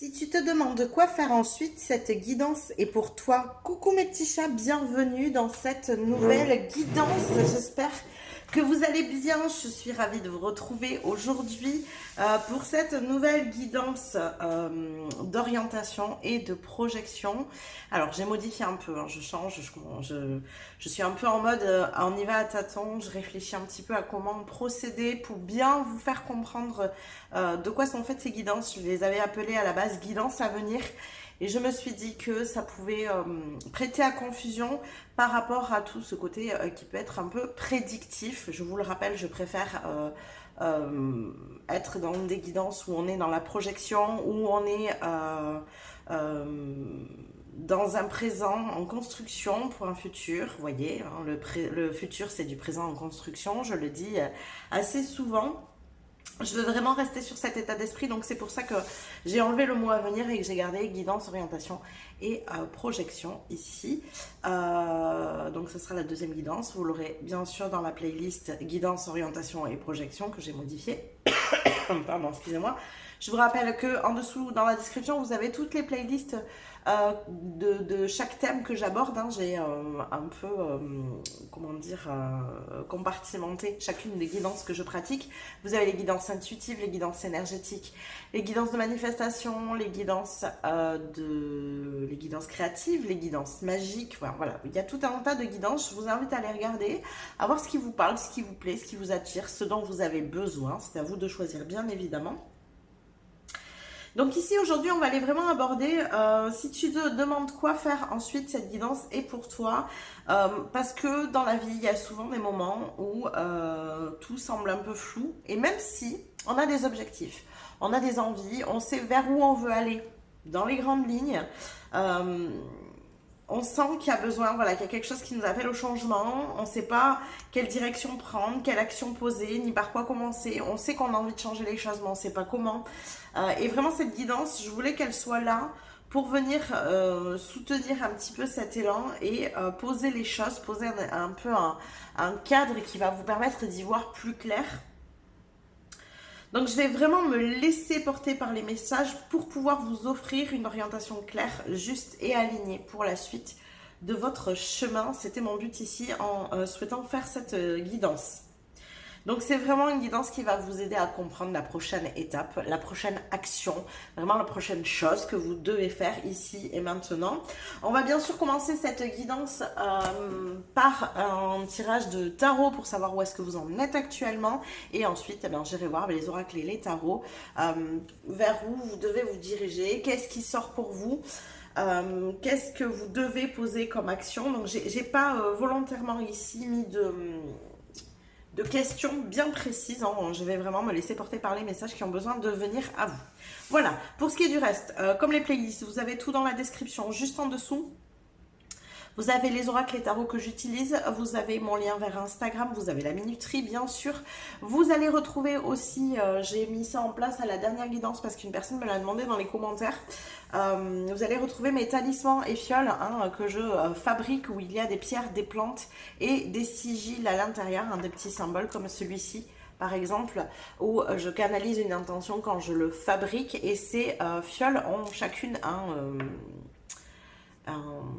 Si tu te demandes quoi faire ensuite, cette guidance est pour toi. Coucou mes petits chats, bienvenue dans cette nouvelle guidance. J'espère que vous allez bien. Je suis ravie de vous retrouver aujourd'hui pour cette nouvelle guidance d'orientation et de projection. Alors j'ai modifié un peu, hein, je change, je suis un peu en mode on y va à tâtons. Je réfléchis un petit peu à comment procéder pour bien vous faire comprendre de quoi sont faites ces guidances. Je les avais appelées à la base guidance à venir. Et je me suis dit que ça pouvait prêter à confusion par rapport à tout ce côté qui peut être un peu prédictif. Je vous le rappelle, je préfère être dans des guidances où on est dans la projection, où on est dans un présent en construction pour un futur. Vous voyez, hein, le futur c'est du présent en construction, je le dis assez souvent. Je veux vraiment rester sur cet état d'esprit, donc c'est pour ça que j'ai enlevé le mot à venir et que j'ai gardé guidance, orientation et projection ici. Donc ce sera la deuxième guidance. Vous l'aurez bien sûr dans la playlist guidance, orientation et projection que j'ai modifiée. Pardon, excusez-moi. Je vous rappelle que en dessous dans la description vous avez toutes les playlists de chaque thème que j'aborde, hein. J'ai un peu, comment dire, compartimenté chacune des guidances que je pratique. Vous avez les guidances intuitives, les guidances énergétiques, les guidances de manifestation, les guidances créatives, les guidances magiques. Voilà, il y a tout un tas de guidances. Je vous invite à les regarder, à voir ce qui vous parle, ce qui vous plaît, ce qui vous attire, ce dont vous avez besoin. C'est à vous de choisir, bien évidemment. Donc ici aujourd'hui on va aller vraiment aborder, si tu te demandes quoi faire ensuite, cette guidance est pour toi, parce que dans la vie il y a souvent des moments où tout semble un peu flou, et même si on a des objectifs, on a des envies, on sait vers où on veut aller dans les grandes lignes, on sent qu'il y a besoin, voilà, qu'il y a quelque chose qui nous appelle au changement. On ne sait pas quelle direction prendre, quelle action poser, ni par quoi commencer. On sait qu'on a envie de changer les choses, mais on ne sait pas comment. Et vraiment, cette guidance, je voulais qu'elle soit là pour venir soutenir un petit peu cet élan et poser les choses, poser un peu un cadre qui va vous permettre d'y voir plus clair. Donc je vais vraiment me laisser porter par les messages pour pouvoir vous offrir une orientation claire, juste et alignée pour la suite de votre chemin. C'était mon but ici en souhaitant faire cette guidance. Donc c'est vraiment une guidance qui va vous aider à comprendre la prochaine étape, la prochaine action, vraiment la prochaine chose que vous devez faire ici et maintenant. On va bien sûr commencer cette guidance par un tirage de tarot pour savoir où est-ce que vous en êtes actuellement. Et ensuite, j'irai voir les oracles et les tarots, vers où vous devez vous diriger, qu'est-ce qui sort pour vous. Qu'est-ce que vous devez poser comme action. Donc j'ai pas volontairement ici mis de questions bien précises, hein. Je vais vraiment me laisser porter par les messages qui ont besoin de venir à vous. Voilà, pour ce qui est du reste, comme les playlists, vous avez tout dans la description, juste en dessous. Vous avez les oracles et tarots que j'utilise, vous avez mon lien vers Instagram, vous avez la minuterie bien sûr. Vous allez retrouver aussi, j'ai mis ça en place à la dernière guidance parce qu'une personne me l'a demandé dans les commentaires. Vous allez retrouver mes talismans et fioles, hein, que je fabrique, où il y a des pierres, des plantes et des sigils à l'intérieur, hein, des petits symboles comme celui-ci par exemple, où je canalise une intention quand je le fabrique, et ces fioles ont chacune un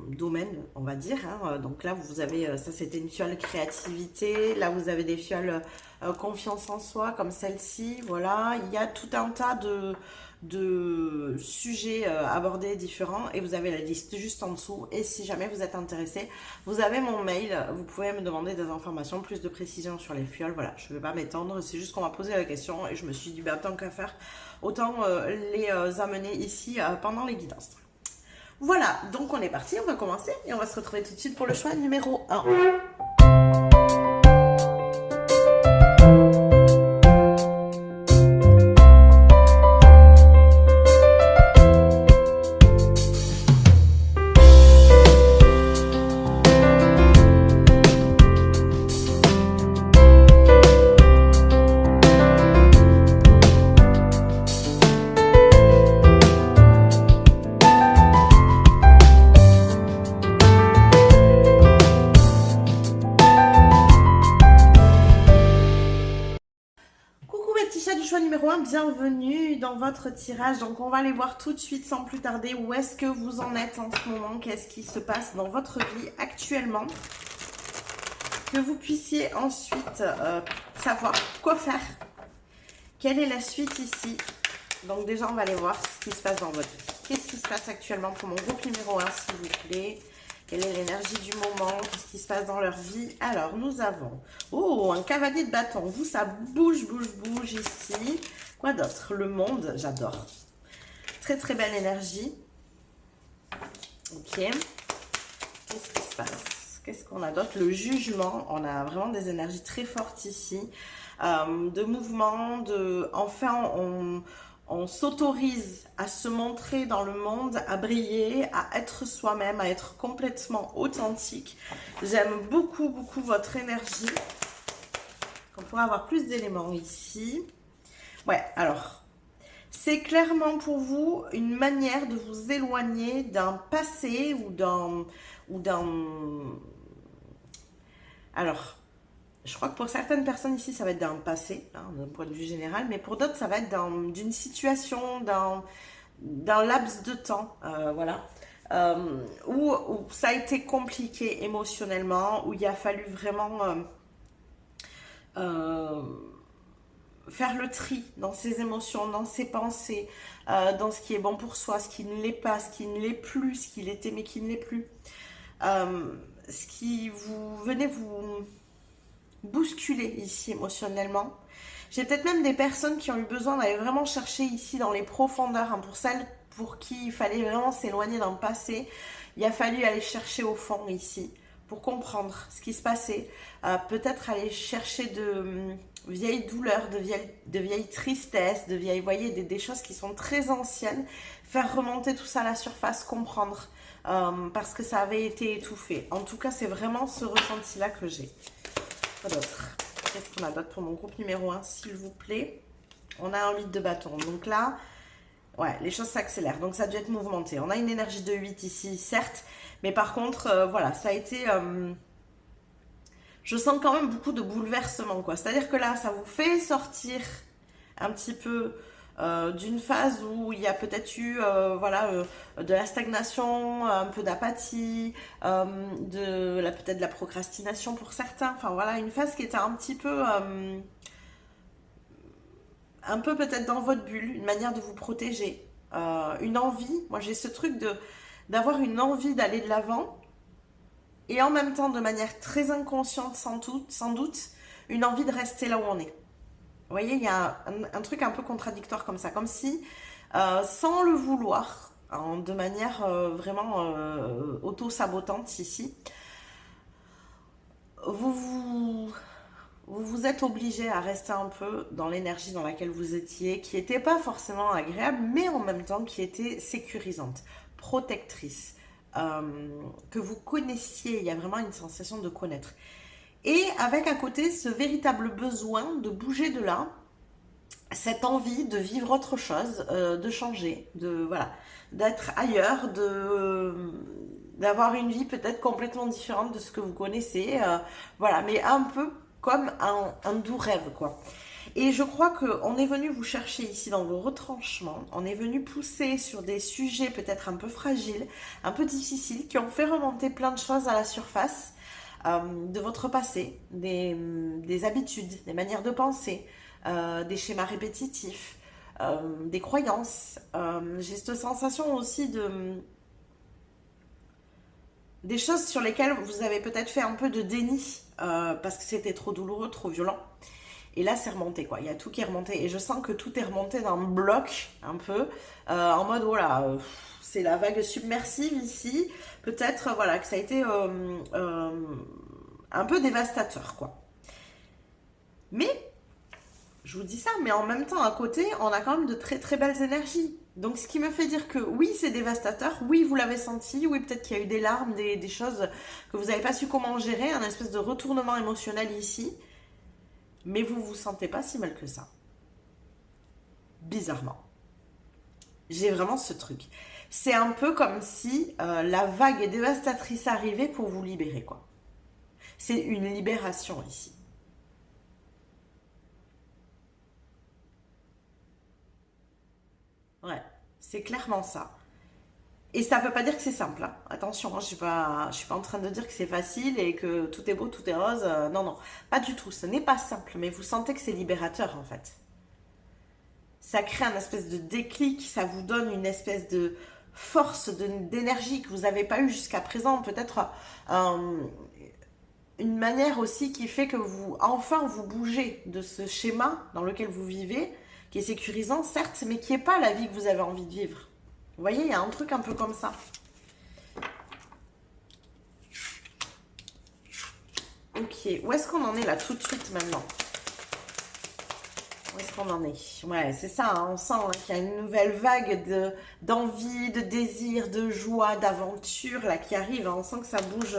domaine, on va dire, hein. Donc là vous avez, ça c'était une fiole créativité, là vous avez des fioles confiance en soi comme celle-ci, voilà, il y a tout un tas de sujets abordés différents, et vous avez la liste juste en dessous. Et si jamais vous êtes intéressé, vous avez mon mail, vous pouvez me demander des informations, plus de précision sur les fioles. Voilà, je ne vais pas m'étendre, c'est juste qu'on m'a posé la question et je me suis dit, tant qu'à faire, autant les amener ici pendant les guidances. Voilà, donc on est parti, on va commencer et on va se retrouver tout de suite pour le choix numéro 1. votre tirage. Donc, on va aller voir tout de suite sans plus tarder où est-ce que vous en êtes en ce moment. Qu'est-ce qui se passe dans votre vie actuellement. Que vous puissiez ensuite savoir quoi faire. Quelle est la suite ici? Donc déjà, on va aller voir ce qui se passe dans votre vie. Qu'est-ce qui se passe actuellement pour mon groupe numéro 1, s'il vous plaît? Quelle est l'énergie du moment? Qu'est-ce qui se passe dans leur vie? Alors, nous avons... Oh, un cavalier de bâton. Vous, ça bouge, bouge, bouge ici. Quoi d'autre? Le monde, j'adore. Très, très belle énergie. Ok. Qu'est-ce qui se passe? Qu'est-ce qu'on a d'autre? Le jugement. On a vraiment des énergies très fortes ici. De mouvement, de... Enfin, on s'autorise à se montrer dans le monde, à briller, à être soi-même, à être complètement authentique. J'aime beaucoup, beaucoup votre énergie. On pourra avoir plus d'éléments ici. Ouais, alors, c'est clairement pour vous une manière de vous éloigner d'un passé ou d'un... Alors... Je crois que pour certaines personnes ici, ça va être d'un passé, hein, d'un point de vue général, mais pour d'autres, ça va être d'une situation, d'un laps de temps, voilà, où ça a été compliqué émotionnellement, où il a fallu vraiment faire le tri dans ses émotions, dans ses pensées, dans ce qui est bon pour soi, ce qui ne l'est pas, ce qui ne l'est plus, ce qui l'était mais qui ne l'est plus, ce qui vous venez vous... bousculer ici émotionnellement. J'ai peut-être même des personnes qui ont eu besoin d'aller vraiment chercher ici dans les profondeurs, hein, pour celles pour qui il fallait vraiment s'éloigner d'un passé, il a fallu aller chercher au fond ici pour comprendre ce qui se passait, peut-être aller chercher de vieilles douleurs, de vieilles tristesses, de vieilles, voyez, des choses qui sont très anciennes, faire remonter tout ça à la surface, comprendre, parce que ça avait été étouffé. En tout cas, c'est vraiment ce ressenti-là que j'ai. Quoi d'autre? Qu'est-ce qu'on a d'autre pour mon groupe numéro 1, s'il vous plaît? On a un 8 de bâton. Donc là, ouais, les choses s'accélèrent. Donc ça a dû être mouvementé. On a une énergie de 8 ici, certes. Mais par contre, voilà, ça a été... je sens quand même beaucoup de bouleversements, quoi. C'est-à-dire que là, ça vous fait sortir un petit peu... d'une phase où il y a peut-être eu voilà, de la stagnation, un peu d'apathie, peut-être de la procrastination pour certains. Enfin voilà, une phase qui était un peu peut-être dans votre bulle, une manière de vous protéger, une envie. Moi j'ai ce truc d'avoir une envie d'aller de l'avant et en même temps de manière très inconsciente sans doute, une envie de rester là où on est. Vous voyez, il y a un truc un peu contradictoire comme ça, comme si, sans le vouloir, hein, de manière vraiment auto-sabotante ici, vous vous êtes obligé à rester un peu dans l'énergie dans laquelle vous étiez, qui n'était pas forcément agréable, mais en même temps qui était sécurisante, protectrice, que vous connaissiez, il y a vraiment une sensation de connaître. Et avec à côté ce véritable besoin de bouger de là, cette envie de vivre autre chose, de changer, voilà, d'être ailleurs, d'avoir une vie peut-être complètement différente de ce que vous connaissez, voilà, mais un peu comme un doux rêve, quoi. Et je crois qu'on est venu vous chercher ici dans vos retranchements, on est venu pousser sur des sujets peut-être un peu fragiles, un peu difficiles, qui ont fait remonter plein de choses à la surface, de votre passé, des habitudes, des manières de penser, des schémas répétitifs, des croyances. J'ai cette sensation aussi des choses sur lesquelles vous avez peut-être fait un peu de déni, parce que c'était trop douloureux, trop violent. Et là, c'est remonté, quoi. Il y a tout qui est remonté. Et je sens que tout est remonté d'un bloc, un peu, en mode, voilà, c'est la vague submersive ici. Peut-être, voilà, que ça a été un peu dévastateur, quoi. Mais, je vous dis ça, mais en même temps, à côté, on a quand même de très, très belles énergies. Donc, ce qui me fait dire que oui, c'est dévastateur, oui, vous l'avez senti, oui, peut-être qu'il y a eu des larmes, des choses que vous n'avez pas su comment gérer, un espèce de retournement émotionnel ici. Mais vous vous sentez pas si mal que ça. Bizarrement. J'ai vraiment ce truc. C'est un peu comme si la vague dévastatrice arrivait pour vous libérer, quoi. C'est une libération ici. Ouais, c'est clairement ça. Et ça ne veut pas dire que c'est simple, hein. Attention, hein, je suis pas en train de dire que c'est facile et que tout est beau, tout est rose. Non, non, pas du tout. Ce n'est pas simple, mais vous sentez que c'est libérateur en fait. Ça crée un espèce de déclic, ça vous donne une espèce de force, d'énergie que vous n'avez pas eu jusqu'à présent. Peut-être une manière aussi qui fait que vous, enfin, vous bougez de ce schéma dans lequel vous vivez, qui est sécurisant, certes, mais qui n'est pas la vie que vous avez envie de vivre. Vous voyez, il y a un truc un peu comme ça. Ok, où est-ce qu'on en est là tout de suite maintenant? Où est-ce qu'on en est? Ouais, c'est ça, hein, on sent hein, qu'il y a une nouvelle vague d'envie, de désir, de joie, d'aventure là qui arrive. Hein. On sent que ça bouge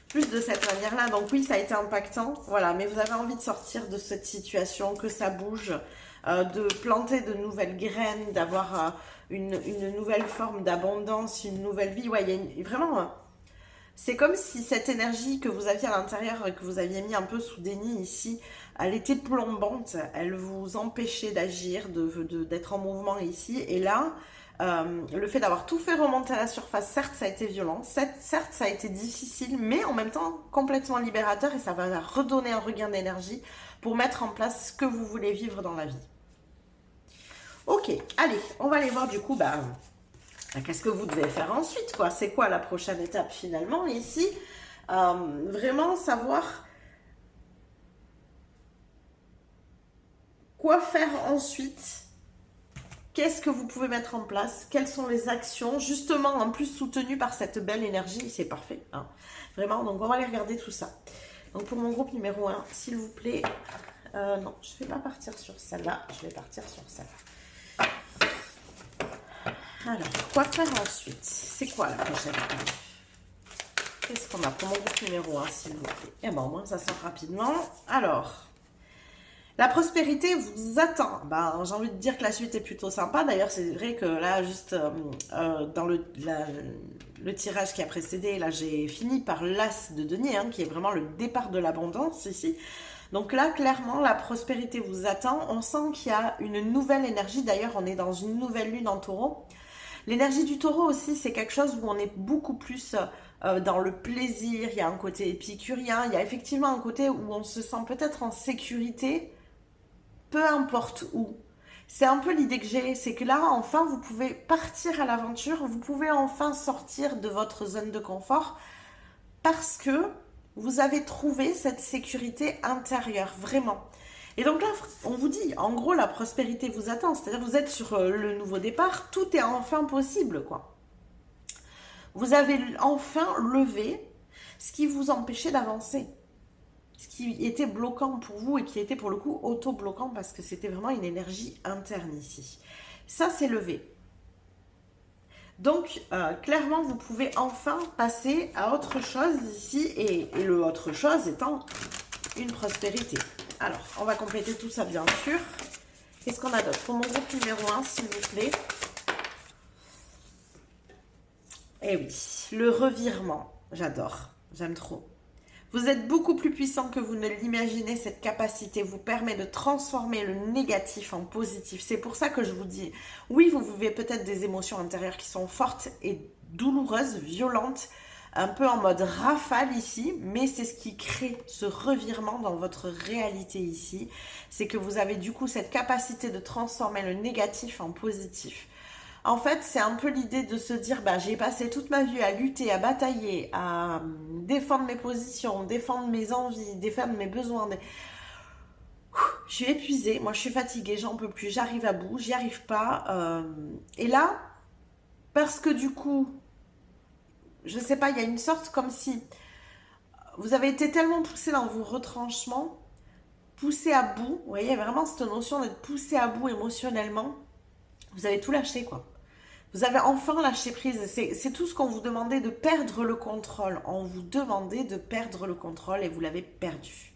plus de cette manière-là. Donc oui, ça a été impactant, voilà. Mais vous avez envie de sortir de cette situation, que ça bouge, de planter de nouvelles graines, d'avoir une nouvelle forme d'abondance, une nouvelle vie. Ouais, il y a vraiment... c'est comme si cette énergie que vous aviez à l'intérieur et que vous aviez mis un peu sous déni ici, elle était plombante, elle vous empêchait d'agir, d'être en mouvement ici. Et là, le fait d'avoir tout fait remonter à la surface, certes ça a été violent, certes ça a été difficile, mais en même temps complètement libérateur et ça va redonner un regain d'énergie pour mettre en place ce que vous voulez vivre dans la vie. Ok, allez, on va aller voir du coup, qu'est-ce que vous devez faire ensuite, quoi? C'est quoi la prochaine étape finalement ici? Vraiment savoir quoi faire ensuite. Qu'est-ce que vous pouvez mettre en place? Quelles sont les actions? Justement, en plus soutenues par cette belle énergie, c'est parfait. Hein. Vraiment, donc on va aller regarder tout ça. Donc pour mon groupe numéro 1, s'il vous plaît. Non, je ne vais pas partir sur celle-là. Je vais partir sur celle-là. Alors, quoi faire ensuite? C'est quoi la prochaine étape? Qu'est-ce qu'on a pour mon groupe numéro 1, s'il vous plaît? Et bon, au moins, ça sort rapidement. Alors, la prospérité vous attend. J'ai envie de dire que la suite est plutôt sympa. D'ailleurs, c'est vrai que là, juste dans le tirage qui a précédé, là, j'ai fini par l'As de denier, hein, qui est vraiment le départ de l'abondance ici. Donc là, clairement, la prospérité vous attend. On sent qu'il y a une nouvelle énergie. D'ailleurs, on est dans une nouvelle lune en taureau. L'énergie du taureau aussi, c'est quelque chose où on est beaucoup plus dans le plaisir. Il y a un côté épicurien. Il y a effectivement un côté où on se sent peut-être en sécurité, peu importe où. C'est un peu l'idée que j'ai, c'est que là, enfin, vous pouvez partir à l'aventure. Vous pouvez enfin sortir de votre zone de confort parce que vous avez trouvé cette sécurité intérieure, vraiment. Et donc là, on vous dit, en gros, la prospérité vous attend. C'est-à-dire vous êtes sur le nouveau départ, tout est enfin possible, quoi. Vous avez enfin levé ce qui vous empêchait d'avancer. Ce qui était bloquant pour vous et qui était pour le coup auto-bloquant parce que c'était vraiment une énergie interne ici. Ça, c'est levé. Donc, clairement, vous pouvez enfin passer à autre chose ici et le autre chose étant une prospérité. Alors, on va compléter tout ça, bien sûr. Qu'est-ce qu'on a d'autre? Pour mon groupe numéro 1, s'il vous plaît. Eh oui, le revirement. J'adore. J'aime trop. Vous êtes beaucoup plus puissant que vous ne l'imaginez. Cette capacité vous permet de transformer le négatif en positif. C'est pour ça que je vous dis, oui, vous vivez peut-être des émotions intérieures qui sont fortes et douloureuses, violentes, un peu en mode rafale ici, mais c'est ce qui crée ce revirement dans votre réalité ici. C'est que vous avez du coup cette capacité de transformer le négatif en positif. En fait, c'est un peu l'idée de se dire, j'ai passé toute ma vie à lutter, à batailler, à défendre mes positions, défendre mes envies, défendre mes besoins. Je suis épuisée, moi je suis fatiguée, j'en peux plus, j'arrive à bout, j'y arrive pas. Et là, parce que du coup, je sais pas, il y a une sorte comme si vous avez été tellement poussé dans vos retranchements, poussé à bout, vous voyez, vraiment cette notion d'être poussé à bout émotionnellement, vous avez tout lâché, quoi. Vous avez enfin lâché prise. C'est tout ce qu'on vous demandait, de perdre le contrôle. On vous demandait de perdre le contrôle et vous l'avez perdu.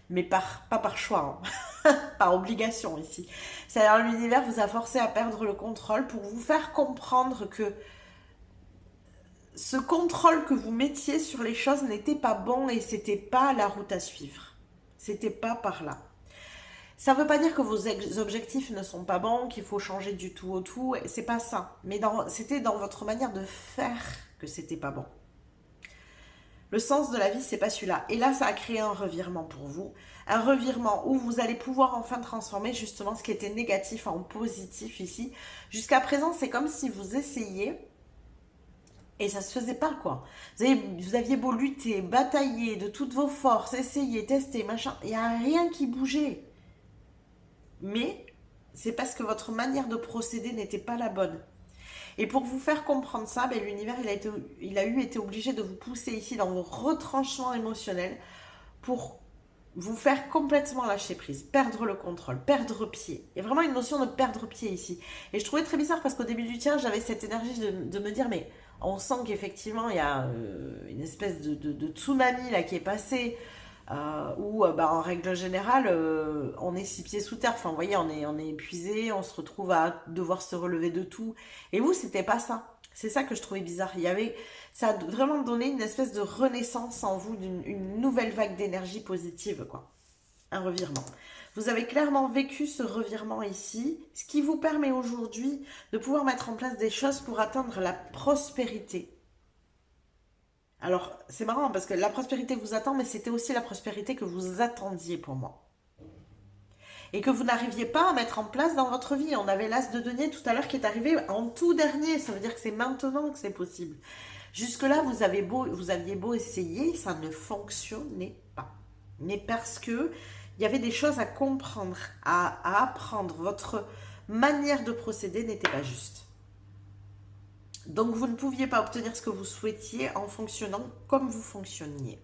Mais pas par choix, hein. Par obligation ici. C'est-à-dire l'univers vous a forcé à perdre le contrôle pour vous faire comprendre que ce contrôle que vous mettiez sur les choses n'était pas bon et c'était pas la route à suivre. C'était pas par là. Ça ne veut pas dire que vos objectifs ne sont pas bons, qu'il faut changer du tout au tout. C'est pas ça. Mais c'était dans votre manière de faire que c'était pas bon. Le sens de la vie, c'est pas celui-là. Et là, ça a créé un revirement pour vous. Un revirement où vous allez pouvoir enfin transformer justement ce qui était négatif en positif ici. Jusqu'à présent, c'est comme si vous essayiez et ça se faisait pas, quoi. Vous aviez beau lutter, batailler de toutes vos forces, essayer, tester, machin. Il n'y a rien qui bougeait. Mais c'est parce que votre manière de procéder n'était pas la bonne. Et pour vous faire comprendre ça, ben, l'univers il a été obligé de vous pousser ici dans vos retranchements émotionnels pour vous faire complètement lâcher prise, perdre le contrôle, perdre pied. Il y a vraiment une notion de perdre pied ici. Et je trouvais très bizarre parce qu'au début du tirage, j'avais cette énergie de me dire, mais on sent qu'effectivement, il y a une espèce de tsunami là qui est passé. Où en règle générale on est 6 pieds sous terre, enfin vous voyez on est épuisé, on se retrouve à devoir se relever de tout, et vous c'était pas ça. C'est ça que je trouvais bizarre. Ça a vraiment donné une espèce de renaissance en vous, une nouvelle vague d'énergie positive, quoi. Un revirement. Vous avez clairement vécu ce revirement ici, ce qui vous permet aujourd'hui de pouvoir mettre en place des choses pour atteindre la prospérité. Alors, c'est marrant parce que la prospérité vous attend, mais c'était aussi la prospérité que vous attendiez pour moi. Et que vous n'arriviez pas à mettre en place dans votre vie. On avait l'as de denier tout à l'heure qui est arrivé en tout dernier. Ça veut dire que c'est maintenant que c'est possible. Jusque-là, vous aviez beau essayer, ça ne fonctionnait pas. Mais parce que il y avait des choses à comprendre, à apprendre. Votre manière de procéder n'était pas juste. Donc, vous ne pouviez pas obtenir ce que vous souhaitiez en fonctionnant comme vous fonctionniez.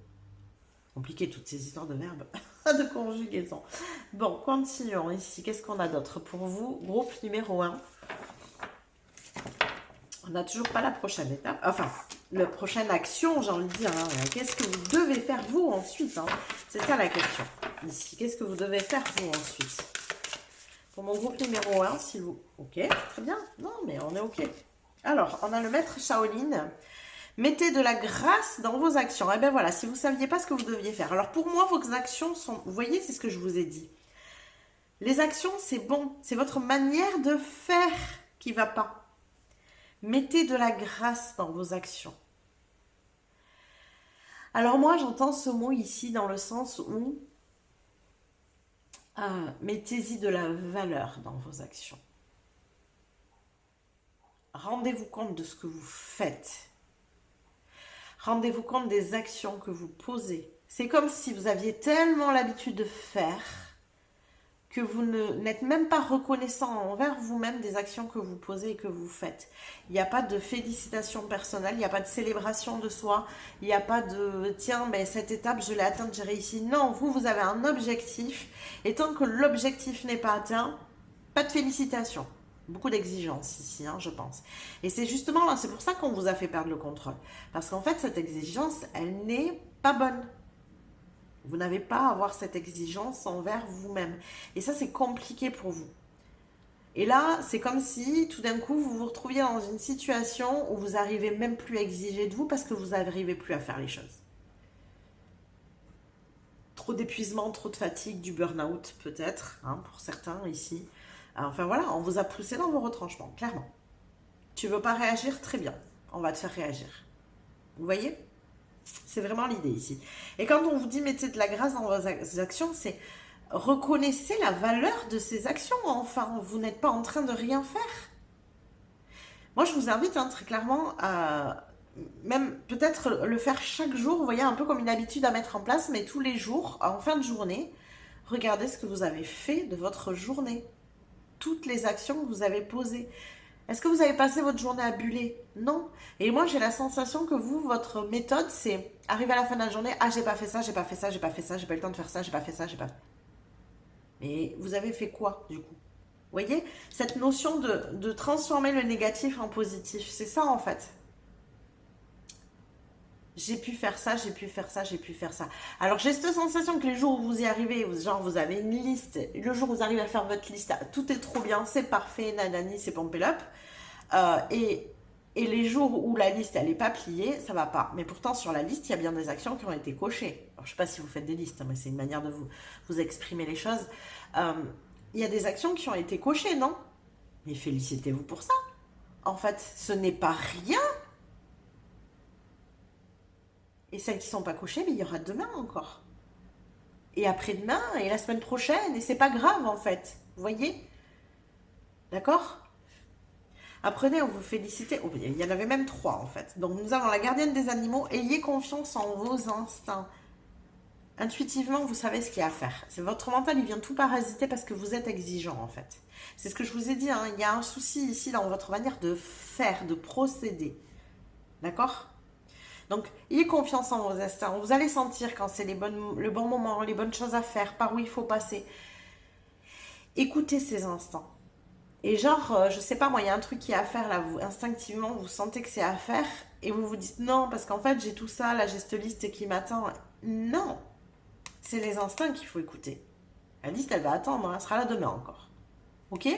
Compliqué toutes ces histoires de verbes, de conjugaison. Bon, continuons ici. Qu'est-ce qu'on a d'autre pour vous? Groupe numéro 1. On n'a toujours pas la prochaine étape. Enfin, la prochaine action, j'ai envie de dire. Hein. Qu'est-ce que vous devez faire vous ensuite, hein? C'est ça la question. Ici, qu'est-ce que vous devez faire vous ensuite? Pour mon groupe numéro 1, s'il vous... Ok, très bien. Non, mais on est ok. Alors, on a le maître Shaolin. Mettez de la grâce dans vos actions. Et bien voilà, si vous ne saviez pas ce que vous deviez faire. Alors pour moi, vos actions sont... Vous voyez, c'est ce que je vous ai dit. Les actions, c'est bon. C'est votre manière de faire qui ne va pas. Mettez de la grâce dans vos actions. Alors moi, j'entends ce mot ici dans le sens où... mettez-y de la valeur dans vos actions. Rendez-vous compte de ce que vous faites. Rendez-vous compte des actions que vous posez. C'est comme si vous aviez tellement l'habitude de faire que vous n'êtes même pas reconnaissant envers vous-même des actions que vous posez et que vous faites. Il n'y a pas de félicitations personnelles, il n'y a pas de célébration de soi, il n'y a pas de « tiens, mais cette étape, je l'ai atteinte, j'ai réussi ». Non, vous avez un objectif et tant que l'objectif n'est pas atteint, pas de félicitations. Beaucoup d'exigences ici, hein, je pense. Et c'est justement là, c'est pour ça qu'on vous a fait perdre le contrôle. Parce qu'en fait, cette exigence, elle n'est pas bonne. Vous n'avez pas à avoir cette exigence envers vous-même. Et ça, c'est compliqué pour vous. Et là, c'est comme si, tout d'un coup, vous vous retrouviez dans une situation où vous n'arrivez même plus à exiger de vous parce que vous n'arrivez plus à faire les choses. Trop d'épuisement, trop de fatigue, du burn-out peut-être, hein, pour certains ici. Enfin voilà, on vous a poussé dans vos retranchements, clairement. Tu veux pas réagir? Très bien, on va te faire réagir. Vous voyez? C'est vraiment l'idée ici. Et quand on vous dit mettez de la grâce dans vos actions, c'est reconnaissez la valeur de ces actions. Enfin, vous n'êtes pas en train de rien faire. Moi, je vous invite très clairement à même peut-être le faire chaque jour. Vous voyez, un peu comme une habitude à mettre en place, mais tous les jours, en fin de journée, regardez ce que vous avez fait de votre journée. Toutes les actions que vous avez posées. Est-ce que vous avez passé votre journée à buller? Non. Et moi, j'ai la sensation que vous, votre méthode, c'est arriver à la fin de la journée, ah, j'ai pas fait ça, j'ai pas fait ça, j'ai pas fait ça, j'ai pas eu le temps de faire ça, j'ai pas fait ça, j'ai pas... Mais vous avez fait quoi, du coup? Vous voyez? Cette notion de transformer le négatif en positif, c'est ça, en fait. J'ai pu faire ça, j'ai pu faire ça, j'ai pu faire ça. Alors, j'ai cette sensation que les jours où vous y arrivez, genre vous avez une liste, le jour où vous arrivez à faire votre liste, tout est trop bien, c'est parfait, nanani, c'est pompé up. Et Et les jours où la liste, elle n'est pas pliée, ça va pas. Mais pourtant, sur la liste, il y a bien des actions qui ont été cochées. Alors, je ne sais pas si vous faites des listes, hein, mais c'est une manière de vous exprimer les choses. Il y a des actions qui ont été cochées, non? Mais félicitez-vous pour ça. En fait, ce n'est pas rien. Et celles qui ne sont pas cochées, mais il y aura demain encore. Et après-demain, et la semaine prochaine. Et c'est pas grave, en fait. Vous voyez? D'accord? Apprenez à vous féliciter. Oh, il y en avait même 3 en fait. Donc nous avons la gardienne des animaux. Ayez confiance en vos instincts. Intuitivement, vous savez ce qu'il y a à faire. C'est votre mental, il vient tout parasiter parce que vous êtes exigeant en fait. C'est ce que je vous ai dit. Hein. Il y a un souci ici dans votre manière de faire, de procéder. D'accord? Donc, ayez confiance en vos instincts. Vous allez sentir quand c'est le bon moment, les bonnes choses à faire, par où il faut passer. Écoutez ces instants. Et genre, je sais pas, moi, il y a un truc qui est à faire là, vous, instinctivement, vous sentez que c'est à faire, et vous vous dites non, parce qu'en fait, j'ai tout ça, la geste liste qui m'attend. Non, c'est les instincts qu'il faut écouter. La liste, elle va attendre, hein, elle sera là demain encore. Ok?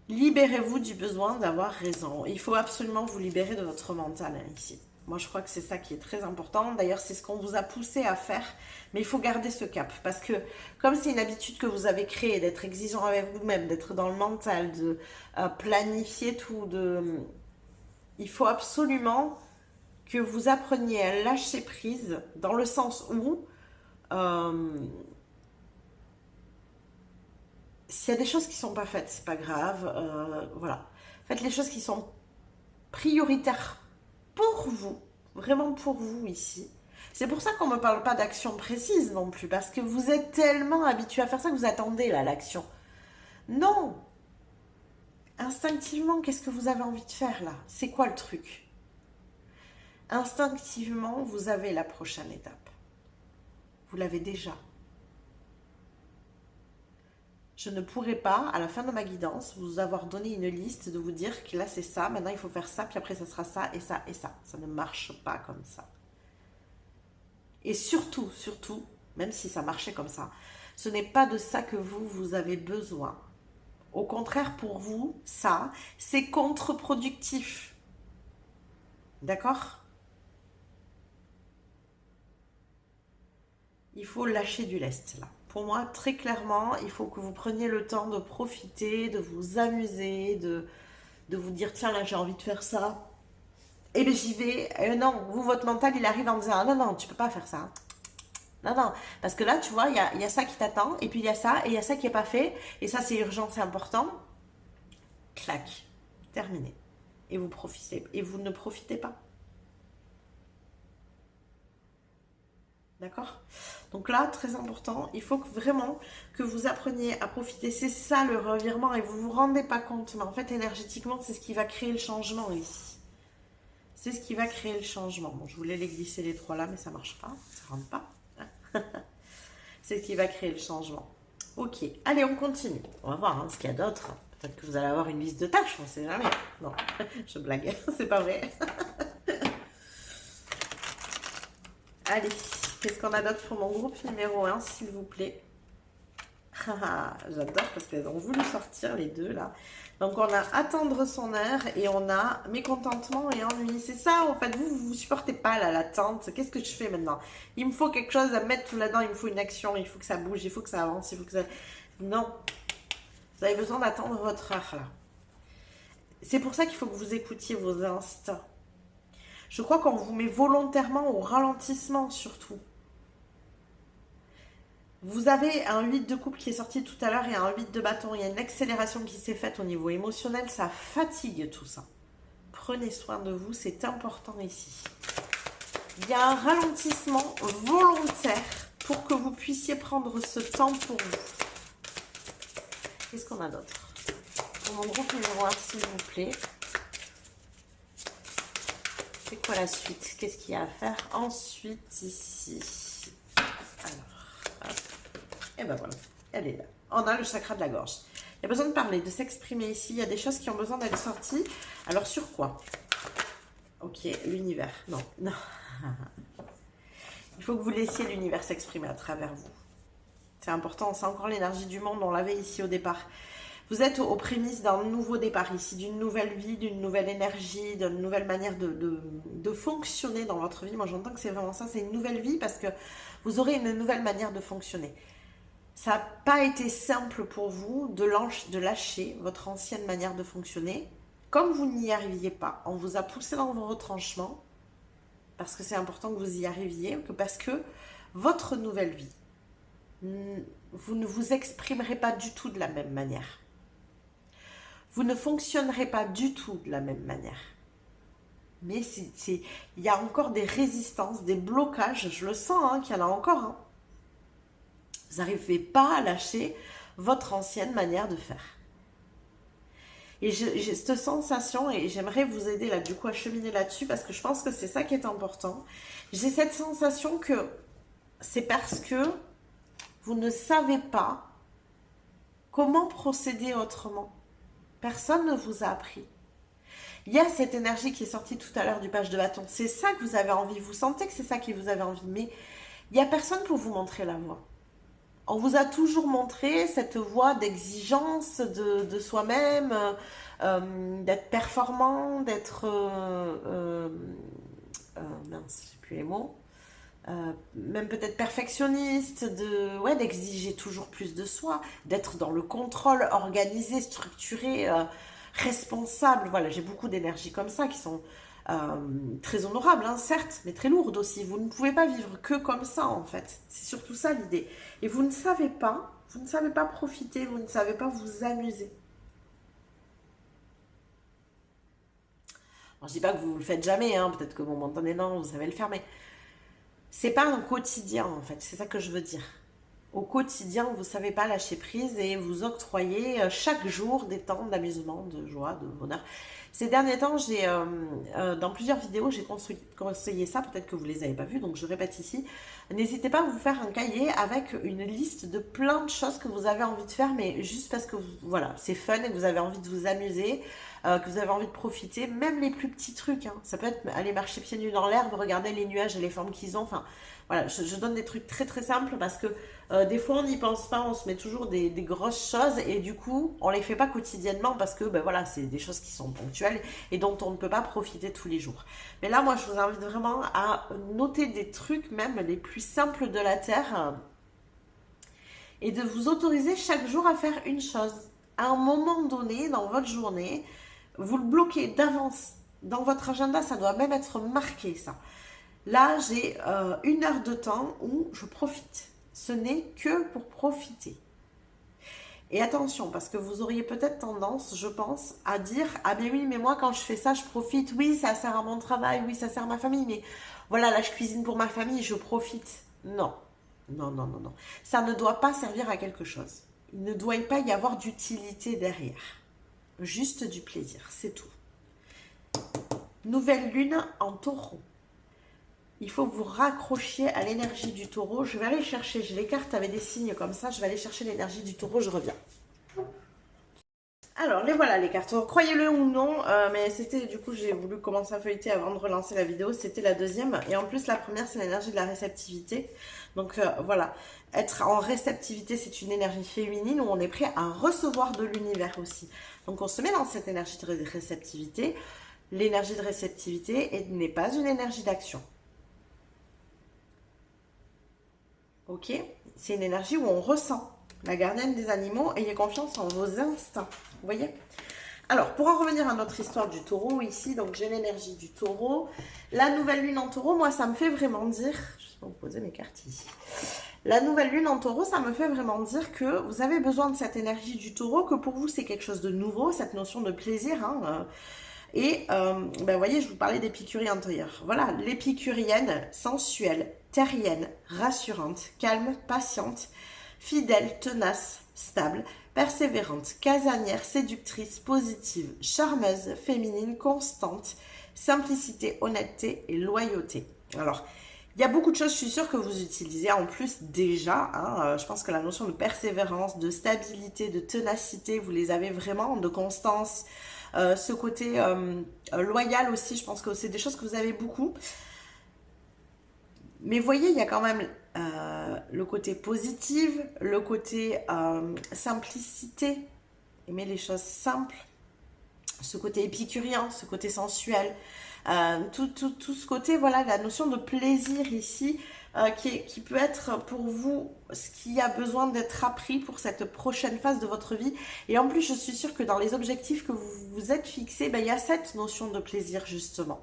Libérez-vous du besoin d'avoir raison. Il faut absolument vous libérer de votre mental hein, ici. Moi, je crois que c'est ça qui est très important. D'ailleurs, c'est ce qu'on vous a poussé à faire. Mais il faut garder ce cap. Parce que comme c'est une habitude que vous avez créée, d'être exigeant avec vous-même, d'être dans le mental, de planifier tout, il faut absolument que vous appreniez à lâcher prise dans le sens où s'il y a des choses qui ne sont pas faites, c'est pas grave. Voilà. Faites les choses qui sont prioritaires pour vous, vraiment pour vous ici. C'est pour ça qu'on ne me parle pas d'action précise non plus, parce que vous êtes tellement habitué à faire ça que vous attendez là l'action. Non. Instinctivement, qu'est-ce que vous avez envie de faire là? C'est quoi le truc? Instinctivement, vous avez la prochaine étape. Vous l'avez déjà. Je ne pourrais pas, à la fin de ma guidance, vous avoir donné une liste, de vous dire que là c'est ça, maintenant il faut faire ça, puis après ça sera ça et ça et ça. Ça ne marche pas comme ça. Et surtout, même si ça marchait comme ça, ce n'est pas de ça que vous avez besoin. Au contraire, pour vous, ça, c'est contre-productif. D'accord? Il faut lâcher du lest là. Pour moi, très clairement, il faut que vous preniez le temps de profiter, de vous amuser, de vous dire, tiens, là, j'ai envie de faire ça. Et bien, j'y vais. Non, vous, votre mental, il arrive en disant, ah, non, non, tu peux pas faire ça. Non, non, parce que là, tu vois, il y a ça qui t'attend, et puis il y a ça, et il y a ça qui n'est pas fait, et ça, c'est urgent, c'est important. Clac, terminé. Et vous profitez, et vous ne profitez pas. D'accord? Donc là, très important, il faut vraiment que vous appreniez à profiter. C'est ça le revirement et vous ne vous rendez pas compte. Mais en fait, énergétiquement, c'est ce qui va créer le changement ici. C'est ce qui va créer le changement. Bon, je voulais les glisser les 3 là, mais ça ne marche pas. Ça ne rentre pas. C'est ce qui va créer le changement. Ok, allez, on continue. On va voir hein, ce qu'il y a d'autre. Peut-être que vous allez avoir une liste de tâches, on ne sait jamais. Non, je blague, c'est pas vrai. Allez. Qu'est-ce qu'on a d'autre pour mon groupe numéro 1, s'il vous plaît? J'adore parce qu'elles ont voulu sortir les deux là. Donc on a attendre son heure et on a mécontentement et ennui. C'est ça en fait, vous supportez pas la l'attente. Qu'est-ce que je fais maintenant? Il me faut quelque chose à mettre tout là-dedans, il me faut une action, il faut que ça bouge, il faut que ça avance, il faut que ça... Non. Vous avez besoin d'attendre votre heure là. C'est pour ça qu'il faut que vous écoutiez vos instincts. Je crois qu'on vous met volontairement au ralentissement surtout. Vous avez un 8 de coupe qui est sorti tout à l'heure et un 8 de bâton. Il y a une accélération qui s'est faite au niveau émotionnel. Ça fatigue tout ça. Prenez soin de vous, c'est important ici. Il y a un ralentissement volontaire pour que vous puissiez prendre ce temps pour vous. Qu'est-ce qu'on a d'autre? Pour mon groupe numéro 1, s'il vous plaît. C'est quoi la suite? Qu'est-ce qu'il y a à faire ensuite ici? Alors, hop. Et ben voilà, elle est là. On a le chakra de la gorge. Il y a besoin de parler, de s'exprimer ici. Il y a des choses qui ont besoin d'être sorties. Alors sur quoi? Ok, l'univers. Non, non. Il faut que vous laissiez l'univers s'exprimer à travers vous. C'est important, c'est encore l'énergie du monde, on l'avait ici au départ. Vous êtes aux prémices d'un nouveau départ ici, d'une nouvelle vie, d'une nouvelle énergie, d'une nouvelle manière de fonctionner dans votre vie. Moi, j'entends que c'est vraiment ça, c'est une nouvelle vie parce que vous aurez une nouvelle manière de fonctionner. Ça n'a pas été simple pour vous de lâcher votre ancienne manière de fonctionner. Comme vous n'y arriviez pas, on vous a poussé dans vos retranchements, parce que c'est important que vous y arriviez, parce que votre nouvelle vie, vous ne vous exprimerez pas du tout de la même manière. Vous ne fonctionnerez pas du tout de la même manière. Mais il y a encore des résistances, des blocages, je le sens hein, qu'il y en a encore. Hein. Vous n'arrivez pas à lâcher votre ancienne manière de faire. Et j'ai cette sensation, et j'aimerais vous aider là du coup à cheminer là-dessus, parce que je pense que c'est ça qui est important. J'ai cette sensation que c'est parce que vous ne savez pas comment procéder autrement. Personne ne vous a appris. Il y a cette énergie qui est sortie tout à l'heure du page de bâton. C'est ça que vous avez envie. Vous sentez que c'est ça qui vous avez envie. Mais il n'y a personne pour vous montrer la voie. On vous a toujours montré cette voie d'exigence de soi-même, d'être performant, d'être... mince, je sais plus les mots. Même peut-être perfectionniste, d'exiger toujours plus de soi, d'être dans le contrôle, organisé, structuré, responsable. Voilà, j'ai beaucoup d'énergie comme ça qui sont très honorables, hein, certes, mais très lourdes aussi. Vous ne pouvez pas vivre que comme ça, en fait. C'est surtout ça l'idée. Et vous ne savez pas profiter, vous ne savez pas vous amuser. Alors, je dis pas que vous ne le faites jamais, hein, peut-être que vous m'entendez, non, vous savez le faire, mais c'est pas un quotidien, en fait. C'est ça que je veux dire. Au quotidien, vous ne savez pas lâcher prise et vous octroyez chaque jour des temps d'amusement, de joie, de bonheur. Ces derniers temps, dans plusieurs vidéos, j'ai conseillé ça, peut-être que vous ne les avez pas vues, donc je répète ici. N'hésitez pas à vous faire un cahier avec une liste de plein de choses que vous avez envie de faire, mais juste parce que voilà, c'est fun et que vous avez envie de vous amuser, que vous avez envie de profiter, même les plus petits trucs. Hein. Ça peut être aller marcher pieds nus dans l'herbe, regarder les nuages et les formes qu'ils ont, enfin... Voilà, je donne des trucs très très simples parce que des fois on n'y pense pas, on se met toujours des grosses choses et du coup on les fait pas quotidiennement parce que voilà, c'est des choses qui sont ponctuelles et dont on ne peut pas profiter tous les jours. Mais là moi je vous invite vraiment à noter des trucs même les plus simples de la Terre et de vous autoriser chaque jour à faire une chose. À un moment donné dans votre journée, vous le bloquez d'avance. Dans votre agenda, ça doit même être marqué ça. Là, j'ai 1 heure de temps où je profite. Ce n'est que pour profiter. Et attention, parce que vous auriez peut-être tendance, je pense, à dire « Ah mais oui, mais moi quand je fais ça, je profite. Oui, ça sert à mon travail, oui, ça sert à ma famille, mais voilà, là je cuisine pour ma famille, je profite. » Non, non, non, non, non. Ça ne doit pas servir à quelque chose. Il ne doit pas y avoir d'utilité derrière. Juste du plaisir, c'est tout. Nouvelle lune en taureau. Il faut vous raccrocher à l'énergie du taureau. Je vais aller chercher, j'ai les cartes avec des signes comme ça, je vais aller chercher l'énergie du taureau, je reviens. Alors, les voilà les cartes. Croyez-le ou non, mais c'était, du coup, j'ai voulu commencer à feuilleter avant de relancer la vidéo. C'était la deuxième. Et en plus, la première, c'est l'énergie de la réceptivité. Donc, voilà. Être en réceptivité, c'est une énergie féminine où on est prêt à recevoir de l'univers aussi. Donc, on se met dans cette énergie de réceptivité. L'énergie de réceptivité n'est pas une énergie d'action. Ok, c'est une énergie où on ressent. La gardienne des animaux, ayez confiance en vos instincts. Vous voyez? Alors, pour en revenir à notre histoire du taureau, ici, donc j'ai l'énergie du taureau. La nouvelle lune en taureau, moi, ça me fait vraiment dire... Je vais vous poser mes cartes ici. La nouvelle lune en taureau, ça me fait vraiment dire que vous avez besoin de cette énergie du taureau, que pour vous, c'est quelque chose de nouveau, cette notion de plaisir, hein, et, vous voyez, je vous parlais d'épicurie antérieure. Voilà, l'épicurienne, sensuelle, terrienne, rassurante, calme, patiente, fidèle, tenace, stable, persévérante, casanière, séductrice, positive, charmeuse, féminine, constante, simplicité, honnêteté et loyauté. Alors, il y a beaucoup de choses, je suis sûre que vous utilisez en plus déjà. Hein, je pense que la notion de persévérance, de stabilité, de ténacité, vous les avez vraiment, de constance, ce côté loyal aussi, je pense que c'est des choses que vous avez beaucoup. Mais vous voyez, il y a quand même le côté positif, le côté simplicité, aimer les choses simples, ce côté épicurien, ce côté sensuel, tout ce côté, voilà, la notion de plaisir ici, qui peut être pour vous ce qui a besoin d'être appris pour cette prochaine phase de votre vie. Et en plus, je suis sûre que dans les objectifs que vous vous êtes fixés, ben, il y a cette notion de plaisir justement.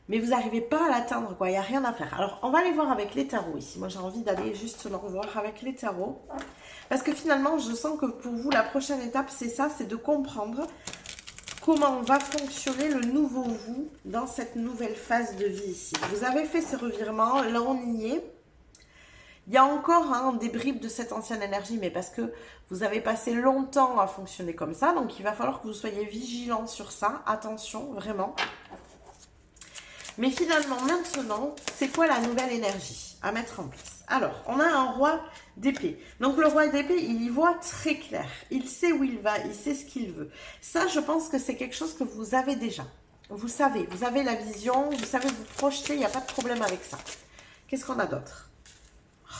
Mais vous n'arrivez pas à l'atteindre, quoi, il n'y a rien à faire. Alors, on va aller voir avec les tarots ici. Moi, j'ai envie d'aller justement voir avec les tarots. Parce que finalement, je sens que pour vous, la prochaine étape, c'est ça, c'est de comprendre comment va fonctionner le nouveau vous dans cette nouvelle phase de vie ici. Vous avez fait ce revirement, là on y est. Il y a encore des bribes de cette ancienne énergie, mais parce que vous avez passé longtemps à fonctionner comme ça, donc il va falloir que vous soyez vigilant sur ça, attention, vraiment. Mais finalement, maintenant, c'est quoi la nouvelle énergie à mettre en place? Alors, on a un roi d'épée. Donc, le roi d'épée, il y voit très clair. Il sait où il va, il sait ce qu'il veut. Ça, je pense que c'est quelque chose que vous avez déjà. Vous savez, vous avez la vision, vous savez vous projeter, il n'y a pas de problème avec ça. Qu'est-ce qu'on a d'autre?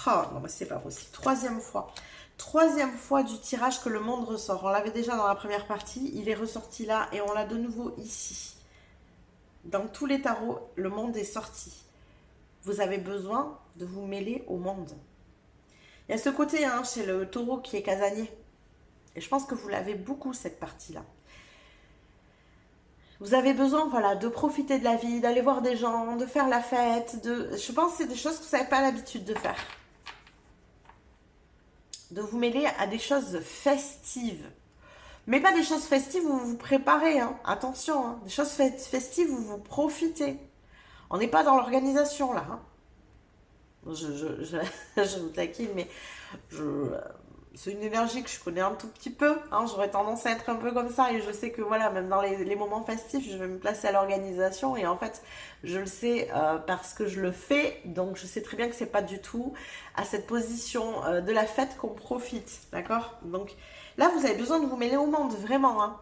Oh, non, mais c'est pas possible. Troisième fois. Troisième fois du tirage que le monde ressort. On l'avait déjà dans la première partie, il est ressorti là et on l'a de nouveau ici. Dans tous les tarots, le monde est sorti. Vous avez besoin de vous mêler au monde. Il y a ce côté chez le taureau qui est casanier. Et je pense que vous l'avez beaucoup, cette partie-là. Vous avez besoin, voilà, de profiter de la vie, d'aller voir des gens, de faire la fête. Je pense que c'est des choses que vous n'avez pas l'habitude de faire. De vous mêler à des choses festives. Mais pas des choses festives où vous vous préparez, attention, des choses festives où vous profitez. On n'est pas dans l'organisation là. Je vous taquine, mais c'est une énergie que je connais un tout petit peu. J'aurais tendance à être un peu comme ça et je sais que voilà, même dans les moments festifs, je vais me placer à l'organisation et en fait, je le sais parce que je le fais. Donc, je sais très bien que c'est pas du tout à cette position de la fête qu'on profite, d'accord? Donc, là, vous avez besoin de vous mêler au monde, vraiment,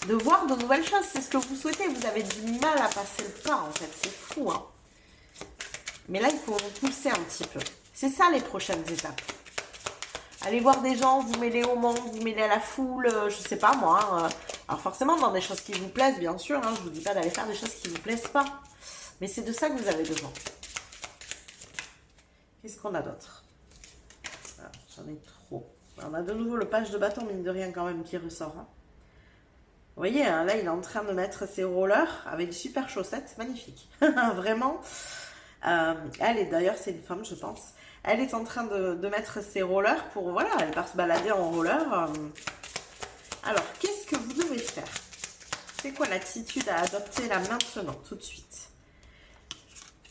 de voir de nouvelles choses. C'est ce que vous souhaitez. Vous avez du mal à passer le pas, en fait. C'est fou, Mais là, il faut vous pousser un petit peu. C'est ça, les prochaines étapes. Allez voir des gens, vous mêler au monde, vous mêler à la foule, je sais pas moi. Alors forcément, dans des choses qui vous plaisent, bien sûr. Je vous dis pas d'aller faire des choses qui vous plaisent pas. Mais c'est de ça que vous avez besoin. Qu'est-ce qu'on a d'autre? J'en ai trop. On a de nouveau le page de bâton, mine de rien, quand même, qui ressort. Vous voyez, là, il est en train de mettre ses rollers avec des super chaussettes. Magnifique. Vraiment. D'ailleurs, c'est une femme, je pense. Elle est en train de mettre ses rollers pour, voilà, elle part se balader en roller. Alors, qu'est-ce que vous devez faire? C'est quoi l'attitude à adopter là maintenant, tout de suite?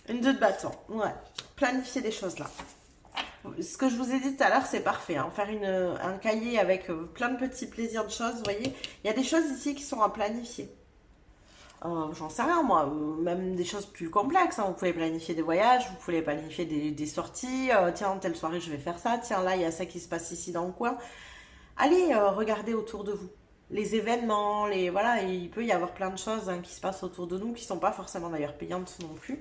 Une 2 de bâton, ouais. Planifier des choses là. Ce que je vous ai dit tout à l'heure, c'est parfait. Faire un cahier avec plein de petits plaisirs de choses, vous voyez. Il y a des choses ici qui sont à planifier. J'en sais rien moi, même des choses plus complexes, vous pouvez planifier des voyages, vous pouvez planifier des sorties, tiens telle soirée je vais faire ça, tiens là il y a ça qui se passe ici dans le coin. Allez regarder autour de vous, les événements, voilà, il peut y avoir plein de choses qui se passent autour de nous, qui sont pas forcément d'ailleurs payantes non plus.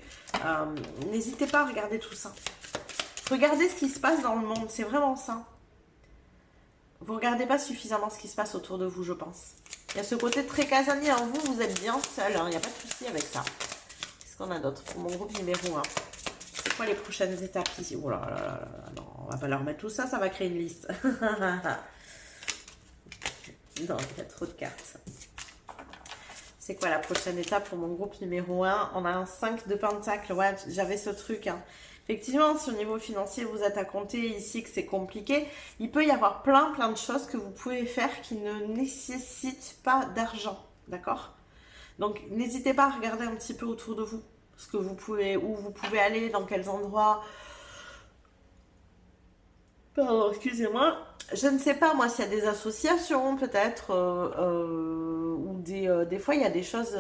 N'hésitez pas à regarder tout ça. Regardez ce qui se passe dans le monde, c'est vraiment ça. Vous regardez pas suffisamment ce qui se passe autour de vous, je pense. Il y a ce côté très casanier en vous, vous êtes bien seul, il n'y a pas de souci avec ça. Qu'est-ce qu'on a d'autre pour mon groupe numéro 1? C'est quoi les prochaines étapes ici? Oh là là là là, non, on va pas leur mettre tout ça, ça va créer une liste. Non, il y a trop de cartes. C'est quoi la prochaine étape pour mon groupe numéro 1? On a un 5 de pentacle, ouais, j'avais ce truc, Effectivement, si au niveau financier vous êtes à compter ici que c'est compliqué, il peut y avoir plein de choses que vous pouvez faire qui ne nécessitent pas d'argent, d'accord? Donc n'hésitez pas à regarder un petit peu autour de vous, ce que vous pouvez, où vous pouvez aller, dans quels endroits. Pardon, excusez-moi. Je ne sais pas moi s'il y a des associations peut-être, ou des fois il y a des choses.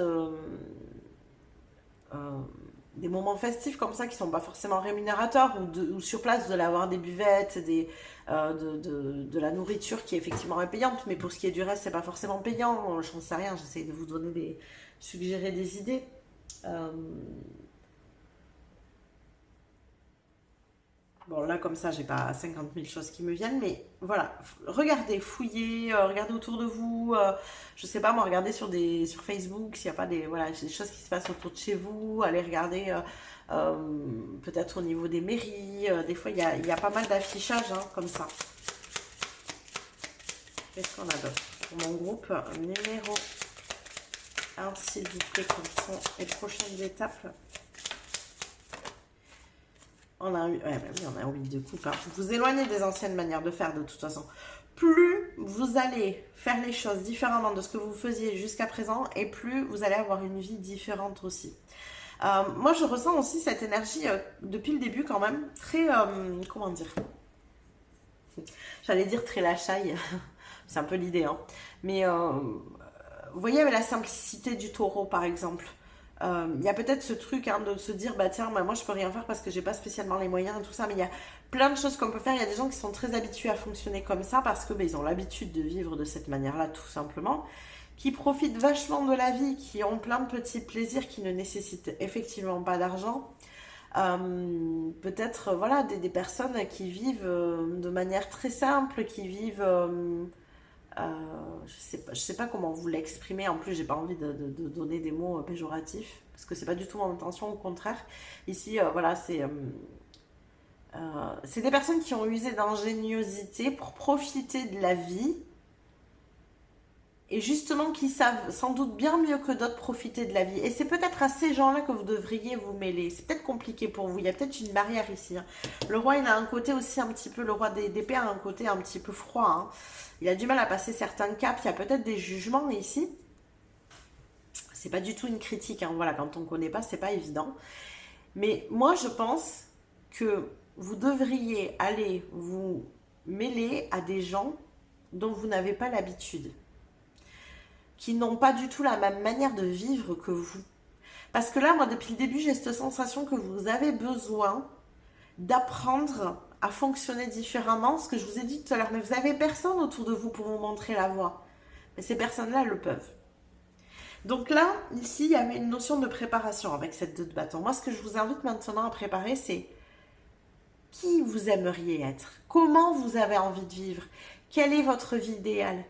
Des moments festifs comme ça qui sont pas forcément rémunérateurs ou sur place vous allez avoir des buvettes, de la nourriture qui effectivement est payante, mais pour ce qui est du reste c'est pas forcément payant, j'en sais rien, j'essaie de vous donner suggérer des idées. Bon, là, comme ça, j'ai pas 50 000 choses qui me viennent, mais voilà, regardez, fouillez, regardez autour de vous, je sais pas, moi, regardez sur Facebook, s'il n'y a pas voilà, des choses qui se passent autour de chez vous, allez regarder peut-être au niveau des mairies, des fois, il y a pas mal d'affichage, hein, comme ça. Qu'est-ce qu'on a d'autre? Pour mon groupe, numéro 1, s'il vous plaît, quelles sont les prochaines étapes? On a, ouais, bah oui, on a un 8 de coupe. Hein. Vous éloignez des anciennes manières de faire de toute façon. Plus vous allez faire les choses différemment de ce que vous faisiez jusqu'à présent et plus vous allez avoir une vie différente aussi. Moi, je ressens aussi cette énergie depuis le début quand même très, comment dire, j'allais dire très lâchaille, c'est un peu l'idée, hein. Mais vous voyez la simplicité du taureau par exemple. Il y a peut-être ce truc hein, de se dire bah tiens bah, moi je peux rien faire parce que j'ai pas spécialement les moyens et tout ça, mais il y a plein de choses qu'on peut faire. Il y a des gens qui sont très habitués à fonctionner comme ça parce que bah, ils ont l'habitude de vivre de cette manière là tout simplement, qui profitent vachement de la vie, qui ont plein de petits plaisirs qui ne nécessitent effectivement pas d'argent. Peut-être voilà des personnes qui vivent de manière très simple, qui vivent je sais pas comment vous l'exprimer. En plus, j'ai pas envie de donner des mots péjoratifs parce que c'est pas du tout mon intention. Au contraire, ici, voilà, c'est des personnes qui ont usé d'ingéniosité pour profiter de la vie et justement qui savent sans doute bien mieux que d'autres profiter de la vie. Et c'est peut-être à ces gens-là que vous devriez vous mêler. C'est peut-être compliqué pour vous. Il y a peut-être une barrière ici. Hein. Le roi, il a un côté aussi un petit peu, le roi d'épée a un côté un petit peu froid. Hein. Il a du mal à passer certains caps. Il y a peut-être des jugements ici. C'est pas du tout une critique. Hein. Voilà, quand on ne connaît pas, c'est pas évident. Mais moi, je pense que vous devriez aller vous mêler à des gens dont vous n'avez pas l'habitude, qui n'ont pas du tout la même manière de vivre que vous. Parce que là, moi, depuis le début, j'ai cette sensation que vous avez besoin d'apprendre à fonctionner différemment, ce que je vous ai dit tout à l'heure. Mais vous n'avez personne autour de vous pour vous montrer la voie. Mais ces personnes-là le peuvent. Donc là, ici, il y avait une notion de préparation avec cette 2 de bâton. Moi, ce que je vous invite maintenant à préparer, c'est qui vous aimeriez être, comment vous avez envie de vivre, quelle est votre vie idéale,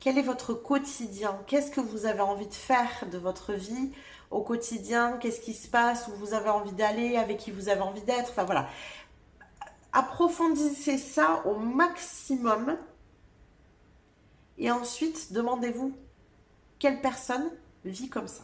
quel est votre quotidien, qu'est-ce que vous avez envie de faire de votre vie au quotidien, qu'est-ce qui se passe, où vous avez envie d'aller, avec qui vous avez envie d'être, enfin voilà. Approfondissez ça au maximum et ensuite demandez-vous quelle personne vit comme ça.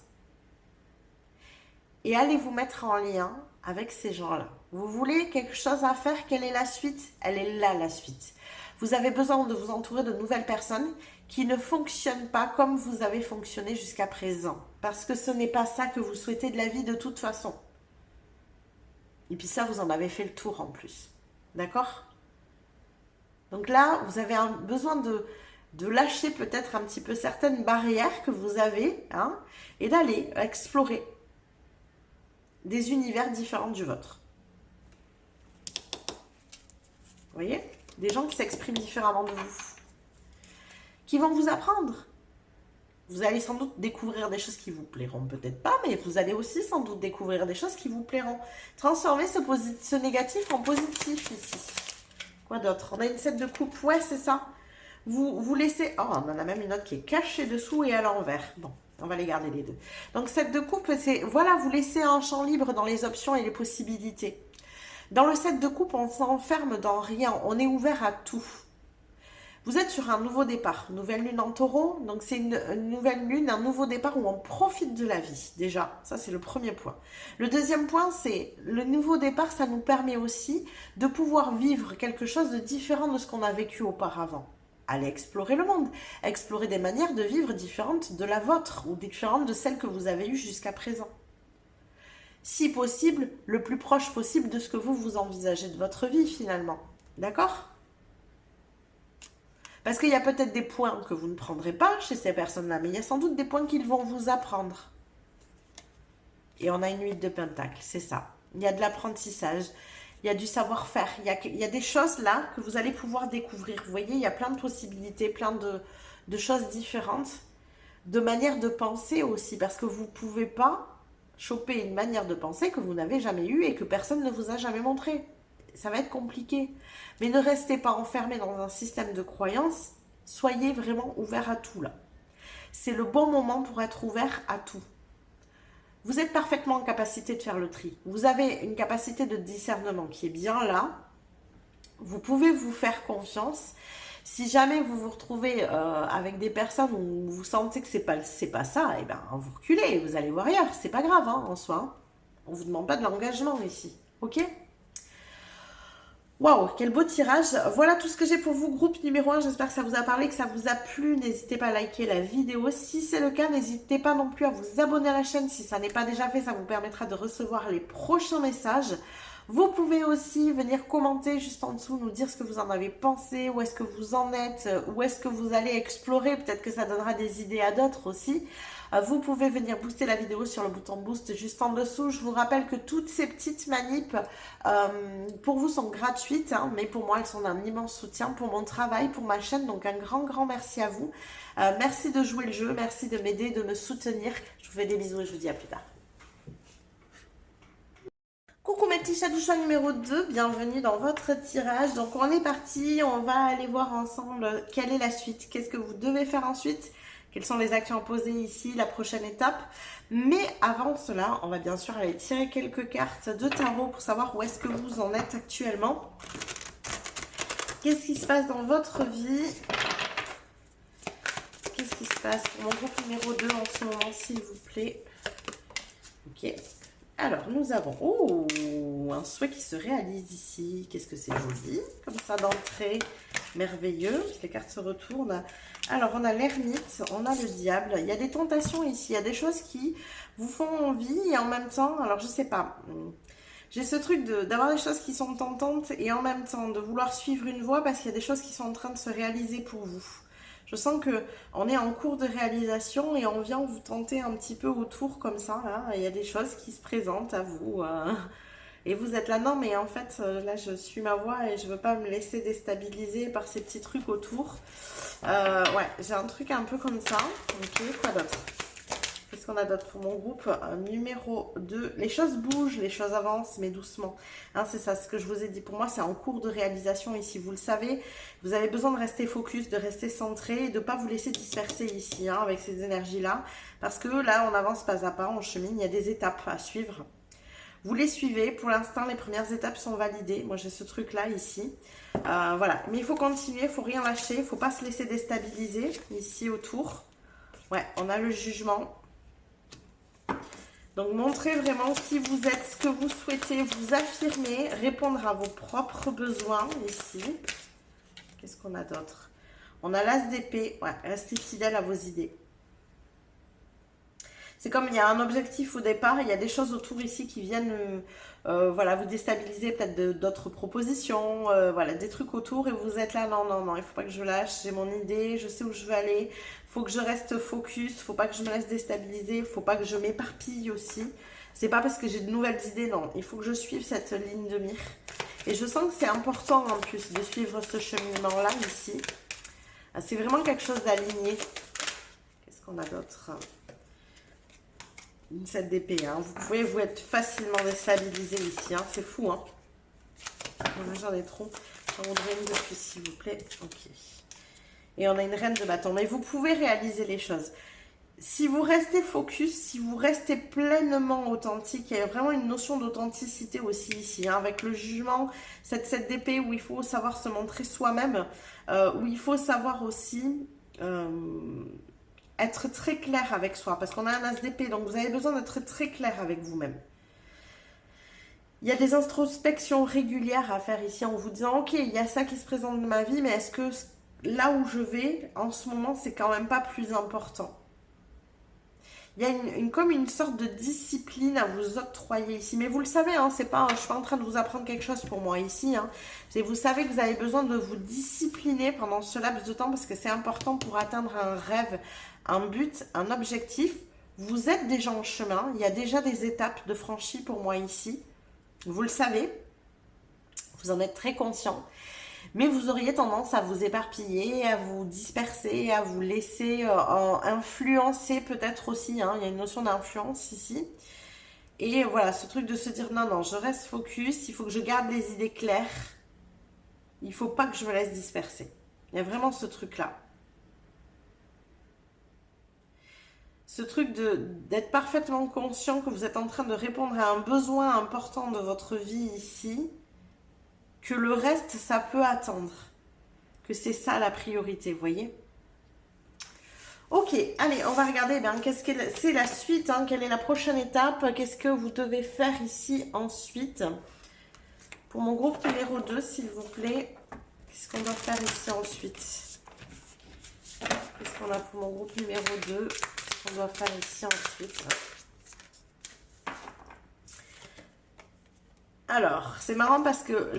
Et allez vous mettre en lien avec ces gens-là. Vous voulez quelque chose à faire, quelle est la suite? Elle est là la suite. Vous avez besoin de vous entourer de nouvelles personnes qui ne fonctionnent pas comme vous avez fonctionné jusqu'à présent. Parce que ce n'est pas ça que vous souhaitez de la vie de toute façon. Et puis ça, vous en avez fait le tour en plus. D'accord? Donc là, vous avez besoin de lâcher peut-être un petit peu certaines barrières que vous avez hein, et d'aller explorer des univers différents du vôtre. Vous voyez? Des gens qui s'expriment différemment de vous, qui vont vous apprendre. Vous allez sans doute découvrir des choses qui vous plairont peut-être pas, mais vous allez aussi sans doute découvrir des choses qui vous plairont. Transformez ce négatif en positif ici. Quoi d'autre? On a une 7 de coupe, ouais c'est ça. Vous laissez... Oh, on en a même une autre qui est cachée dessous et à l'envers. Bon, on va les garder les deux. Donc 7 de coupe, c'est... Voilà, vous laissez un champ libre dans les options et les possibilités. Dans le 7 de coupe, on s'enferme dans rien. On est ouvert à tout. Vous êtes sur un nouveau départ, nouvelle lune en taureau, donc c'est une nouvelle lune, un nouveau départ où on profite de la vie, déjà, ça c'est le premier point. Le deuxième point, c'est le nouveau départ, ça nous permet aussi de pouvoir vivre quelque chose de différent de ce qu'on a vécu auparavant. Allez explorer le monde, explorer des manières de vivre différentes de la vôtre ou différentes de celles que vous avez eues jusqu'à présent. Si possible, le plus proche possible de ce que vous envisagez de votre vie finalement, d'accord ? Parce qu'il y a peut-être des points que vous ne prendrez pas chez ces personnes-là, mais il y a sans doute des points qu'ils vont vous apprendre. Et on a une 8 de pentacle, c'est ça. Il y a de l'apprentissage, il y a du savoir-faire, il y a des choses là que vous allez pouvoir découvrir. Vous voyez, il y a plein de possibilités, plein de choses différentes, de manières de penser aussi, parce que vous ne pouvez pas choper une manière de penser que vous n'avez jamais eue et que personne ne vous a jamais montré. ça va être compliqué. Mais ne restez pas enfermé dans un système de croyance. Soyez vraiment ouvert à tout là. C'est le bon moment pour être ouvert à tout. Vous êtes parfaitement en capacité de faire le tri. Vous avez une capacité de discernement qui est bien là. Vous pouvez vous faire confiance. Si jamais vous vous retrouvez avec des personnes où vous sentez que c'est pas ça, et ben vous reculez, vous allez voir ailleurs. C'est pas grave en soi. On vous demande pas de l'engagement ici, ok? Waouh, quel beau tirage. Voilà tout ce que j'ai pour vous, groupe numéro 1. J'espère que ça vous a parlé, que ça vous a plu. N'hésitez pas à liker la vidéo. Si c'est le cas, n'hésitez pas non plus à vous abonner à la chaîne. Si ça n'est pas déjà fait, ça vous permettra de recevoir les prochains messages. Vous pouvez aussi venir commenter juste en dessous, nous dire ce que vous en avez pensé, où est-ce que vous en êtes, où est-ce que vous allez explorer. Peut-être que ça donnera des idées à d'autres aussi. Vous pouvez venir booster la vidéo sur le bouton boost juste en dessous. Je vous rappelle que toutes ces petites manips pour vous sont gratuites, hein, mais pour moi elles sont d'un immense soutien pour mon travail, pour ma chaîne. Donc un grand merci à vous. Merci de jouer le jeu, merci de m'aider, de me soutenir. Je vous fais des bisous et je vous dis à plus tard. Coucou mes petits chats du choix numéro 2, bienvenue dans votre tirage. Donc on est parti, on va aller voir ensemble quelle est la suite, qu'est-ce que vous devez faire ensuite, quelles sont les actions à poser ici, la prochaine étape. Mais avant cela, on va bien sûr aller tirer quelques cartes de tarot pour savoir où est-ce que vous en êtes actuellement. Qu'est-ce qui se passe dans votre vie? Qu'est-ce qui se passe pour mon groupe numéro 2 en ce moment, s'il vous plaît? Ok. Alors, nous avons un souhait qui se réalise ici. Qu'est-ce que c'est joli, comme ça d'entrée, merveilleux. Les cartes se retournent. Alors, on a l'ermite, on a le diable. Il y a des tentations ici, il y a des choses qui vous font envie et en même temps, alors je sais pas, j'ai ce truc d'avoir des choses qui sont tentantes et en même temps de vouloir suivre une voie parce qu'il y a des choses qui sont en train de se réaliser pour vous. Je sens que on est en cours de réalisation et on vient vous tenter un petit peu autour comme ça. Là. Il y a des choses qui se présentent à vous. Et vous êtes là, non mais en fait, là je suis ma voie et je veux pas me laisser déstabiliser par ces petits trucs autour. Ouais, j'ai un truc un peu comme ça. Ok, quoi d'autre? Qu'est-ce qu'on a d'autre pour mon groupe? Numéro 2. Les choses bougent, les choses avancent, mais doucement. Hein, c'est ça, ce que je vous ai dit. Pour moi, c'est en cours de réalisation ici. Vous le savez, vous avez besoin de rester focus, de rester centré et de ne pas vous laisser disperser ici hein, avec ces énergies-là. Parce que là, on avance pas à pas, on chemine. Il y a des étapes à suivre. Vous les suivez. Pour l'instant, les premières étapes sont validées. Moi, j'ai ce truc-là ici. Voilà. Mais il faut continuer, il ne faut rien lâcher. Il ne faut pas se laisser déstabiliser ici autour. Ouais, on a le jugement. Donc, montrez vraiment qui vous êtes, ce que vous souhaitez, vous affirmer, répondre à vos propres besoins ici. Qu'est-ce qu'on a d'autre? On a l'as d'épée. Ouais, restez fidèle à vos idées. C'est comme il y a un objectif au départ, il y a des choses autour ici qui viennent voilà, vous déstabiliser, peut-être d'autres propositions, voilà, des trucs autour et vous êtes là, non, non, non, il ne faut pas que je lâche, j'ai mon idée, je sais où je veux aller, il faut que je reste focus, il ne faut pas que je me laisse déstabiliser, il ne faut pas que je m'éparpille aussi. C'est pas parce que j'ai de nouvelles idées, non, il faut que je suive cette ligne de mire. Et je sens que c'est important en plus de suivre ce cheminement-là ici. C'est vraiment quelque chose d'aligné. Qu'est-ce qu'on a d'autre ? Une 7 d'épée, hein. Vous pouvez vous être facilement déstabilisé ici, hein. C'est fou, hein. J'en ai trop. J'en voudrais une de plus, s'il vous plaît. Ok. Et on a une reine de bâton. Mais vous pouvez réaliser les choses. Si vous restez focus, si vous restez pleinement authentique, il y a vraiment une notion d'authenticité aussi ici, hein, avec le jugement, cette 7 d'épée où il faut savoir se montrer soi-même, où il faut savoir aussi... être très clair avec soi, parce qu'on a un as d'épée, donc vous avez besoin d'être très clair avec vous-même. Il y a des introspections régulières à faire ici en vous disant, ok, il y a ça qui se présente dans ma vie, mais est-ce que là où je vais, en ce moment, c'est quand même pas plus important? Il y a comme une sorte de discipline à vous octroyer ici. Mais vous le savez, hein, c'est pas, je suis pas en train de vous apprendre quelque chose pour moi ici. Hein. Vous savez que vous avez besoin de vous discipliner pendant ce laps de temps parce que c'est important pour atteindre un rêve, un but, un objectif. Vous êtes déjà en chemin. Il y a déjà des étapes de franchies pour moi ici. Vous le savez. Vous en êtes très conscient. Mais vous auriez tendance à vous éparpiller, à vous disperser, à vous laisser influencer peut-être aussi. Hein. Il y a une notion d'influence ici. Et voilà, ce truc de se dire non, non, je reste focus, il faut que je garde les idées claires. Il ne faut pas que je me laisse disperser. Il y a vraiment ce truc-là. Ce truc d'être parfaitement conscient que vous êtes en train de répondre à un besoin important de votre vie ici, que le reste, ça peut attendre. Que c'est ça la priorité, vous voyez? Ok, allez, on va regarder qu'est-ce que c'est la suite, hein, quelle est la prochaine étape, qu'est-ce que vous devez faire ici ensuite. Pour mon groupe numéro 2, s'il vous plaît, qu'est-ce qu'on doit faire ici ensuite? Qu'est-ce qu'on a pour mon groupe numéro 2? Qu'est-ce qu'on doit faire ici ensuite? Alors, c'est marrant parce que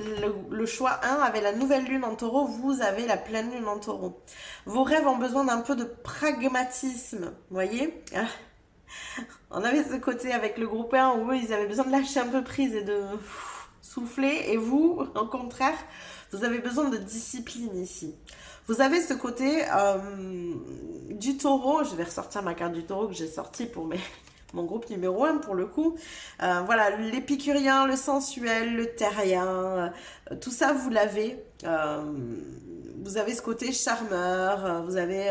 le choix 1 avait la nouvelle lune en taureau, vous avez la pleine lune en taureau. Vos rêves ont besoin d'un peu de pragmatisme, vous voyez? On avait ce côté avec le groupe 1 où eux, ils avaient besoin de lâcher un peu prise et de souffler. Et vous, au contraire, vous avez besoin de discipline ici. Vous avez ce côté du taureau. Je vais ressortir ma carte du taureau que j'ai sortie pour mon groupe numéro 1 pour le coup. Voilà, l'épicurien, le sensuel, le terrien, tout ça vous l'avez. Vous avez ce côté charmeur, vous avez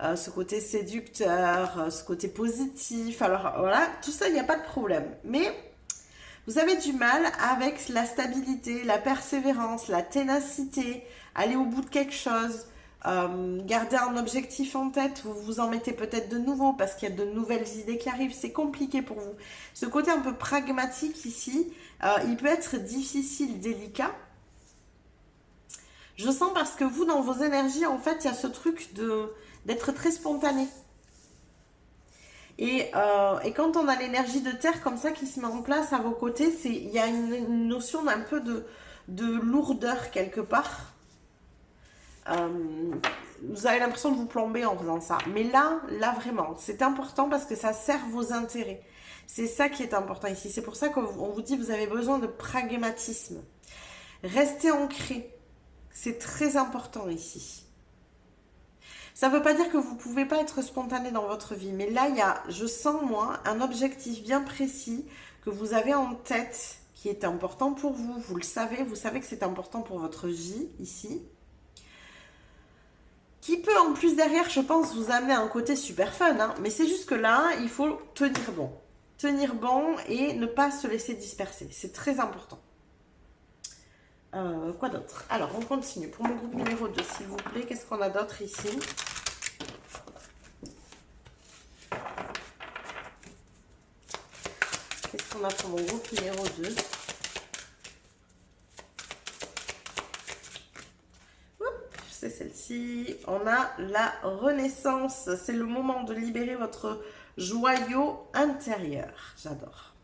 ce côté séducteur, ce côté positif. Alors voilà, tout ça, il n'y a pas de problème. Mais vous avez du mal avec la stabilité, la persévérance, la ténacité, aller au bout de quelque chose. Garder un objectif en tête, vous vous en mettez peut-être de nouveau parce qu'il y a de nouvelles idées qui arrivent, c'est compliqué pour vous. Ce côté un peu pragmatique ici, il peut être difficile, délicat. Je sens parce que vous, dans vos énergies, en fait, il y a ce truc d'être très spontané. Et quand on a l'énergie de terre comme ça qui se met en place à vos côtés, il y a une notion d'un peu de lourdeur quelque part. Vous avez l'impression de vous plomber en faisant ça. Mais là vraiment, c'est important parce que ça sert vos intérêts. C'est ça qui est important ici. C'est pour ça qu'on vous dit que vous avez besoin de pragmatisme. Restez ancré. C'est très important ici. Ça ne veut pas dire que vous ne pouvez pas être spontané dans votre vie. Mais là, il y a, je sens moi, un objectif bien précis que vous avez en tête qui est important pour vous. Vous le savez, vous savez que c'est important pour votre vie ici. Qui peut en plus derrière, je pense, vous amener à un côté super fun. Hein. Mais c'est juste que là, il faut tenir bon. Tenir bon et ne pas se laisser disperser. C'est très important. Quoi d'autre? Alors, on continue. Pour mon groupe numéro 2, s'il vous plaît, qu'est-ce qu'on a d'autre ici? Qu'est-ce qu'on a pour mon groupe numéro 2? C'est celle-ci. On a la renaissance. C'est le moment de libérer votre joyau intérieur. J'adore.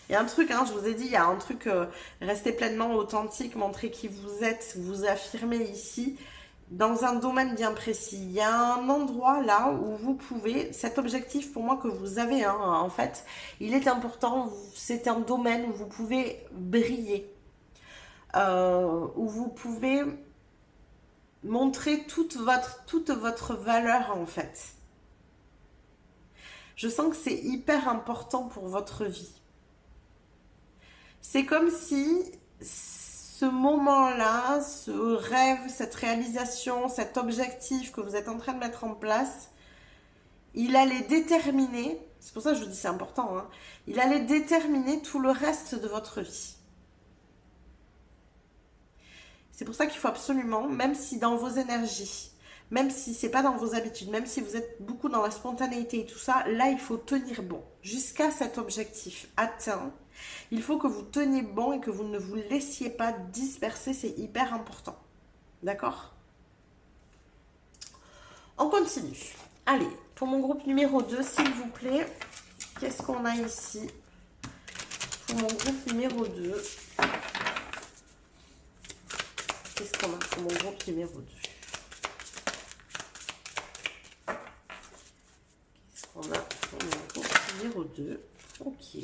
Il y a un truc, hein, je vous ai dit, il y a un truc, restez pleinement authentique, montrez qui vous êtes, vous affirmez ici, dans un domaine bien précis. Il y a un endroit là où vous pouvez, cet objectif pour moi que vous avez, hein, en fait, il est important, c'est un domaine où vous pouvez briller, où vous pouvez montrer toute votre valeur en fait. Je sens que c'est hyper important pour votre vie. C'est comme si ce moment-là, ce rêve, cette réalisation, cet objectif que vous êtes en train de mettre en place, il allait déterminer, c'est pour ça que je vous dis c'est important, hein, il allait déterminer tout le reste de votre vie. C'est pour ça qu'il faut absolument, même si dans vos énergies, même si c'est pas dans vos habitudes, même si vous êtes beaucoup dans la spontanéité et tout ça, là il faut tenir bon jusqu'à cet objectif atteint. Il faut que vous teniez bon et que vous ne vous laissiez pas disperser, c'est hyper important. D'accord? On continue. Allez, pour mon groupe numéro 2, s'il vous plaît, qu'est-ce qu'on a ici? Pour mon groupe numéro 2, qu'est-ce qu'on a pour mon groupe numéro 2? Qu'est-ce qu'on a pour mon groupe numéro 2? Ok.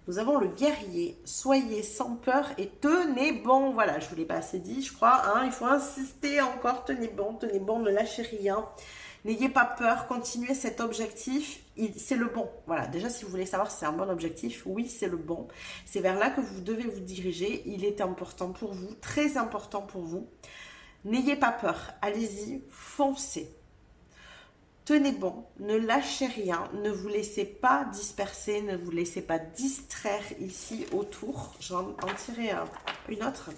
Nous avons le guerrier. Soyez sans peur et tenez bon. Voilà, je ne vous l'ai pas assez dit, je crois. Hein, il faut insister encore. Tenez bon, ne lâchez rien. N'ayez pas peur, continuez cet objectif, c'est le bon. Voilà, déjà si vous voulez savoir si c'est un bon objectif, oui c'est le bon. C'est vers là que vous devez vous diriger, il est important pour vous, très important pour vous. N'ayez pas peur, allez-y, foncez. Tenez bon, ne lâchez rien, ne vous laissez pas disperser, ne vous laissez pas distraire ici autour. Je vais en tirer une autre.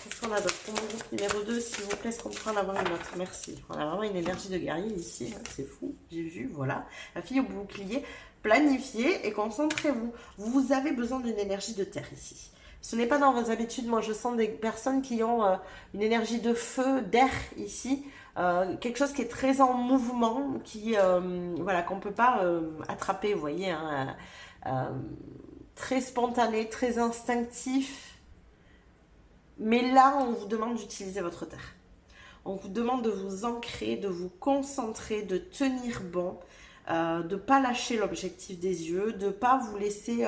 Qu'est-ce qu'on a d'autre pour mon groupe numéro 2, s'il vous plaît, est-ce qu'on pourra en avoir une autre? Merci. On a vraiment une énergie de guerrier ici, hein, c'est fou, j'ai vu, voilà. La fille au bouclier, planifiez et concentrez-vous. Vous avez besoin d'une énergie de terre ici. Ce n'est pas dans vos habitudes, moi je sens des personnes qui ont une énergie de feu, d'air ici, quelque chose qui est très en mouvement, qui, voilà, qu'on ne peut pas attraper, vous voyez, hein, très spontané, très instinctif. Mais là, on vous demande d'utiliser votre terre. On vous demande de vous ancrer, de vous concentrer, de tenir bon, de ne pas lâcher l'objectif des yeux, de ne pas vous laisser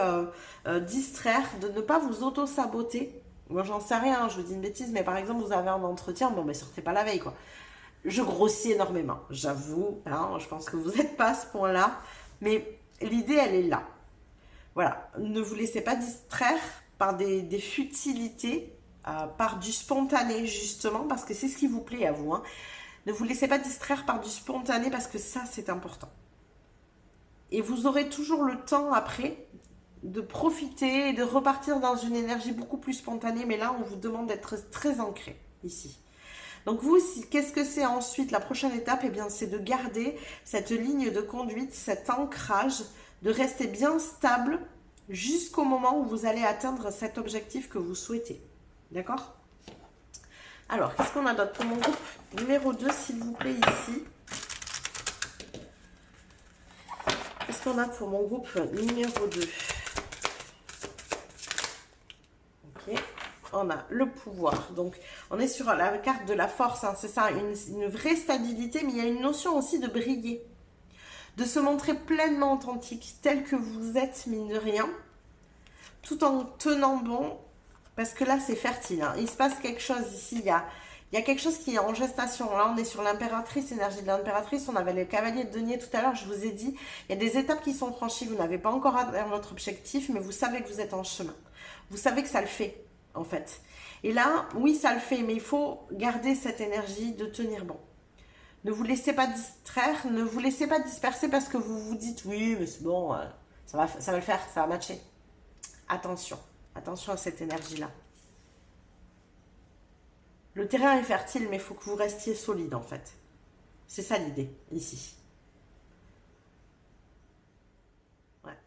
distraire, de ne pas vous auto-saboter. Moi, j'en sais rien, je vous dis une bêtise, mais par exemple, vous avez un entretien, bon, mais sortez pas la veille, quoi. Je grossis énormément, j'avoue, hein, je pense que vous n'êtes pas à ce point-là, mais l'idée, elle est là. Voilà, ne vous laissez pas distraire par des futilités, par du spontané justement, parce que c'est ce qui vous plaît à vous. Hein. Ne vous laissez pas distraire par du spontané parce que ça c'est important. Et vous aurez toujours le temps après de profiter et de repartir dans une énergie beaucoup plus spontanée, mais là on vous demande d'être très ancré ici. Donc vous, qu'est-ce que c'est ensuite la prochaine étape? Eh bien c'est de garder cette ligne de conduite, cet ancrage, de rester bien stable jusqu'au moment où vous allez atteindre cet objectif que vous souhaitez. D'accord? Alors, qu'est-ce qu'on a d'autre pour mon groupe numéro 2, s'il vous plaît, ici? Qu'est-ce qu'on a pour mon groupe numéro 2? Ok, on a le pouvoir. Donc, on est sur la carte de la force, hein, c'est ça, une vraie stabilité, mais il y a une notion aussi de briller. De se montrer pleinement authentique, tel que vous êtes, mine de rien, tout en tenant bon. Parce que là, c'est fertile. Hein. Il se passe quelque chose ici. Il y a quelque chose qui est en gestation. Là, on est sur l'impératrice, énergie de l'impératrice. On avait le cavalier de denier tout à l'heure. Je vous ai dit, il y a des étapes qui sont franchies. Vous n'avez pas encore atteint votre objectif, mais vous savez que vous êtes en chemin. Vous savez que ça le fait, en fait. Et là, oui, ça le fait, mais il faut garder cette énergie de tenir bon. Ne vous laissez pas distraire, ne vous laissez pas disperser parce que vous vous dites, oui, mais c'est bon, ça va le faire, ça va matcher. Attention. Attention à cette énergie-là. Le terrain est fertile, mais il faut que vous restiez solide, en fait. C'est ça l'idée, ici. Ouais.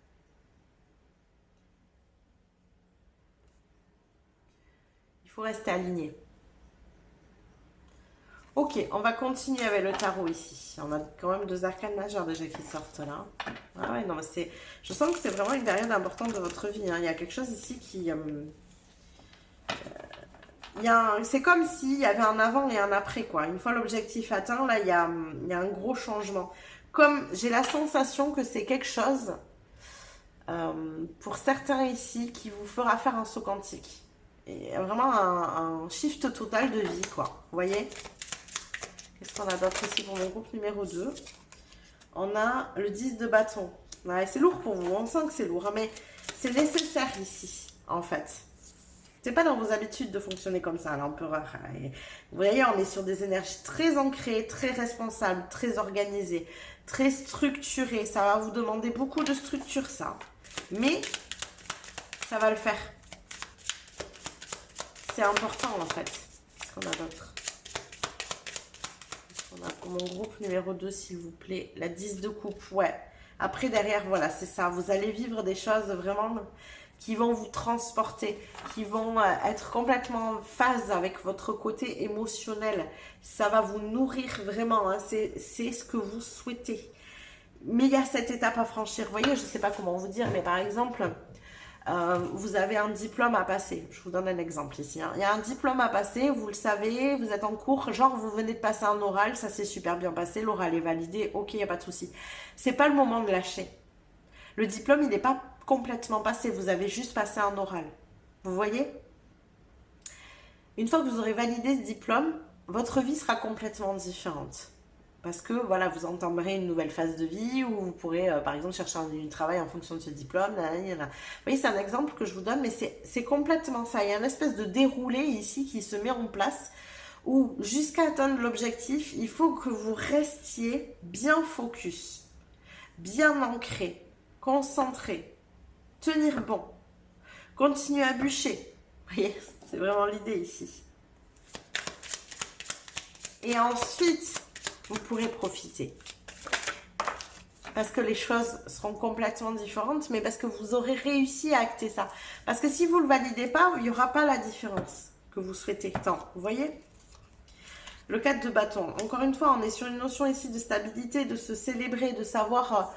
Il faut rester aligné. Ok, on va continuer avec le tarot ici. On a quand même 2 arcanes majeures déjà qui sortent là. Ah ouais, non, mais c'est... Je sens que c'est vraiment une période importante de votre vie. Hein. Il y a quelque chose ici qui... c'est comme s'il y avait un avant et un après, quoi. Une fois l'objectif atteint, là, il y a un gros changement. Comme j'ai la sensation que c'est quelque chose, pour certains ici, qui vous fera faire un saut quantique. Et vraiment un shift total de vie, quoi. Vous voyez ? Qu'est-ce qu'on a d'autre ici pour mon groupe numéro 2? On a le 10 de bâton. Ouais, c'est lourd pour vous, on sent que c'est lourd, mais c'est nécessaire ici, en fait. C'est pas dans vos habitudes de fonctionner comme ça, l'empereur. Vous voyez, on est sur des énergies très ancrées, très responsables, très organisées, très structurées. Ça va vous demander beaucoup de structure, ça. Mais ça va le faire. C'est important, en fait. Qu'est-ce qu'on a d'autre? On a pour mon groupe numéro 2, s'il vous plaît, la 10 de coupe. Ouais. Après, derrière, voilà, c'est ça. Vous allez vivre des choses vraiment qui vont vous transporter, qui vont être complètement en phase avec votre côté émotionnel. Ça va vous nourrir vraiment. Hein. C'est ce que vous souhaitez. Mais il y a cette étape à franchir. Vous voyez, je ne sais pas comment vous dire, mais par exemple... vous avez un diplôme à passer. Je vous donne un exemple ici. Hein. Il y a un diplôme à passer, vous le savez, vous êtes en cours, genre vous venez de passer un oral, ça s'est super bien passé, l'oral est validé, ok, il n'y a pas de souci. C'est pas le moment de lâcher. Le diplôme, il n'est pas complètement passé, vous avez juste passé un oral. Vous voyez? Une fois que vous aurez validé ce diplôme, votre vie sera complètement différente. Parce que voilà, vous entamerez une nouvelle phase de vie où vous pourrez par exemple chercher un travail en fonction de ce diplôme. Vous voyez, c'est un exemple que je vous donne, mais c'est complètement ça. Il y a une espèce de déroulé ici qui se met en place où jusqu'à atteindre l'objectif, il faut que vous restiez bien focus, bien ancré, concentré, tenir bon, continuer à bûcher. Vous voyez, c'est vraiment l'idée ici. Et ensuite, vous pourrez profiter. Parce que les choses seront complètement différentes, mais parce que vous aurez réussi à acter ça. Parce que si vous ne le validez pas, il n'y aura pas la différence que vous souhaitez tant. Vous voyez? Le 4 de bâton. Encore une fois, on est sur une notion ici de stabilité, de se célébrer, de savoir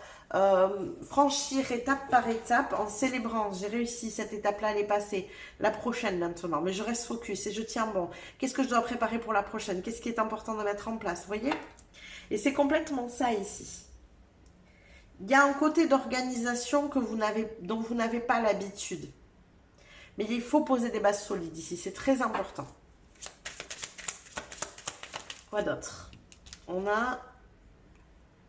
franchir étape par étape en célébrant. J'ai réussi, cette étape-là, elle est passée. La prochaine maintenant, mais je reste focus et je tiens bon. Qu'est-ce que je dois préparer pour la prochaine? Qu'est-ce qui est important de mettre en place? Vous voyez? Et c'est complètement ça ici. Il y a un côté d'organisation dont vous n'avez pas l'habitude. Mais il faut poser des bases solides ici, c'est très important. Quoi d'autre? On a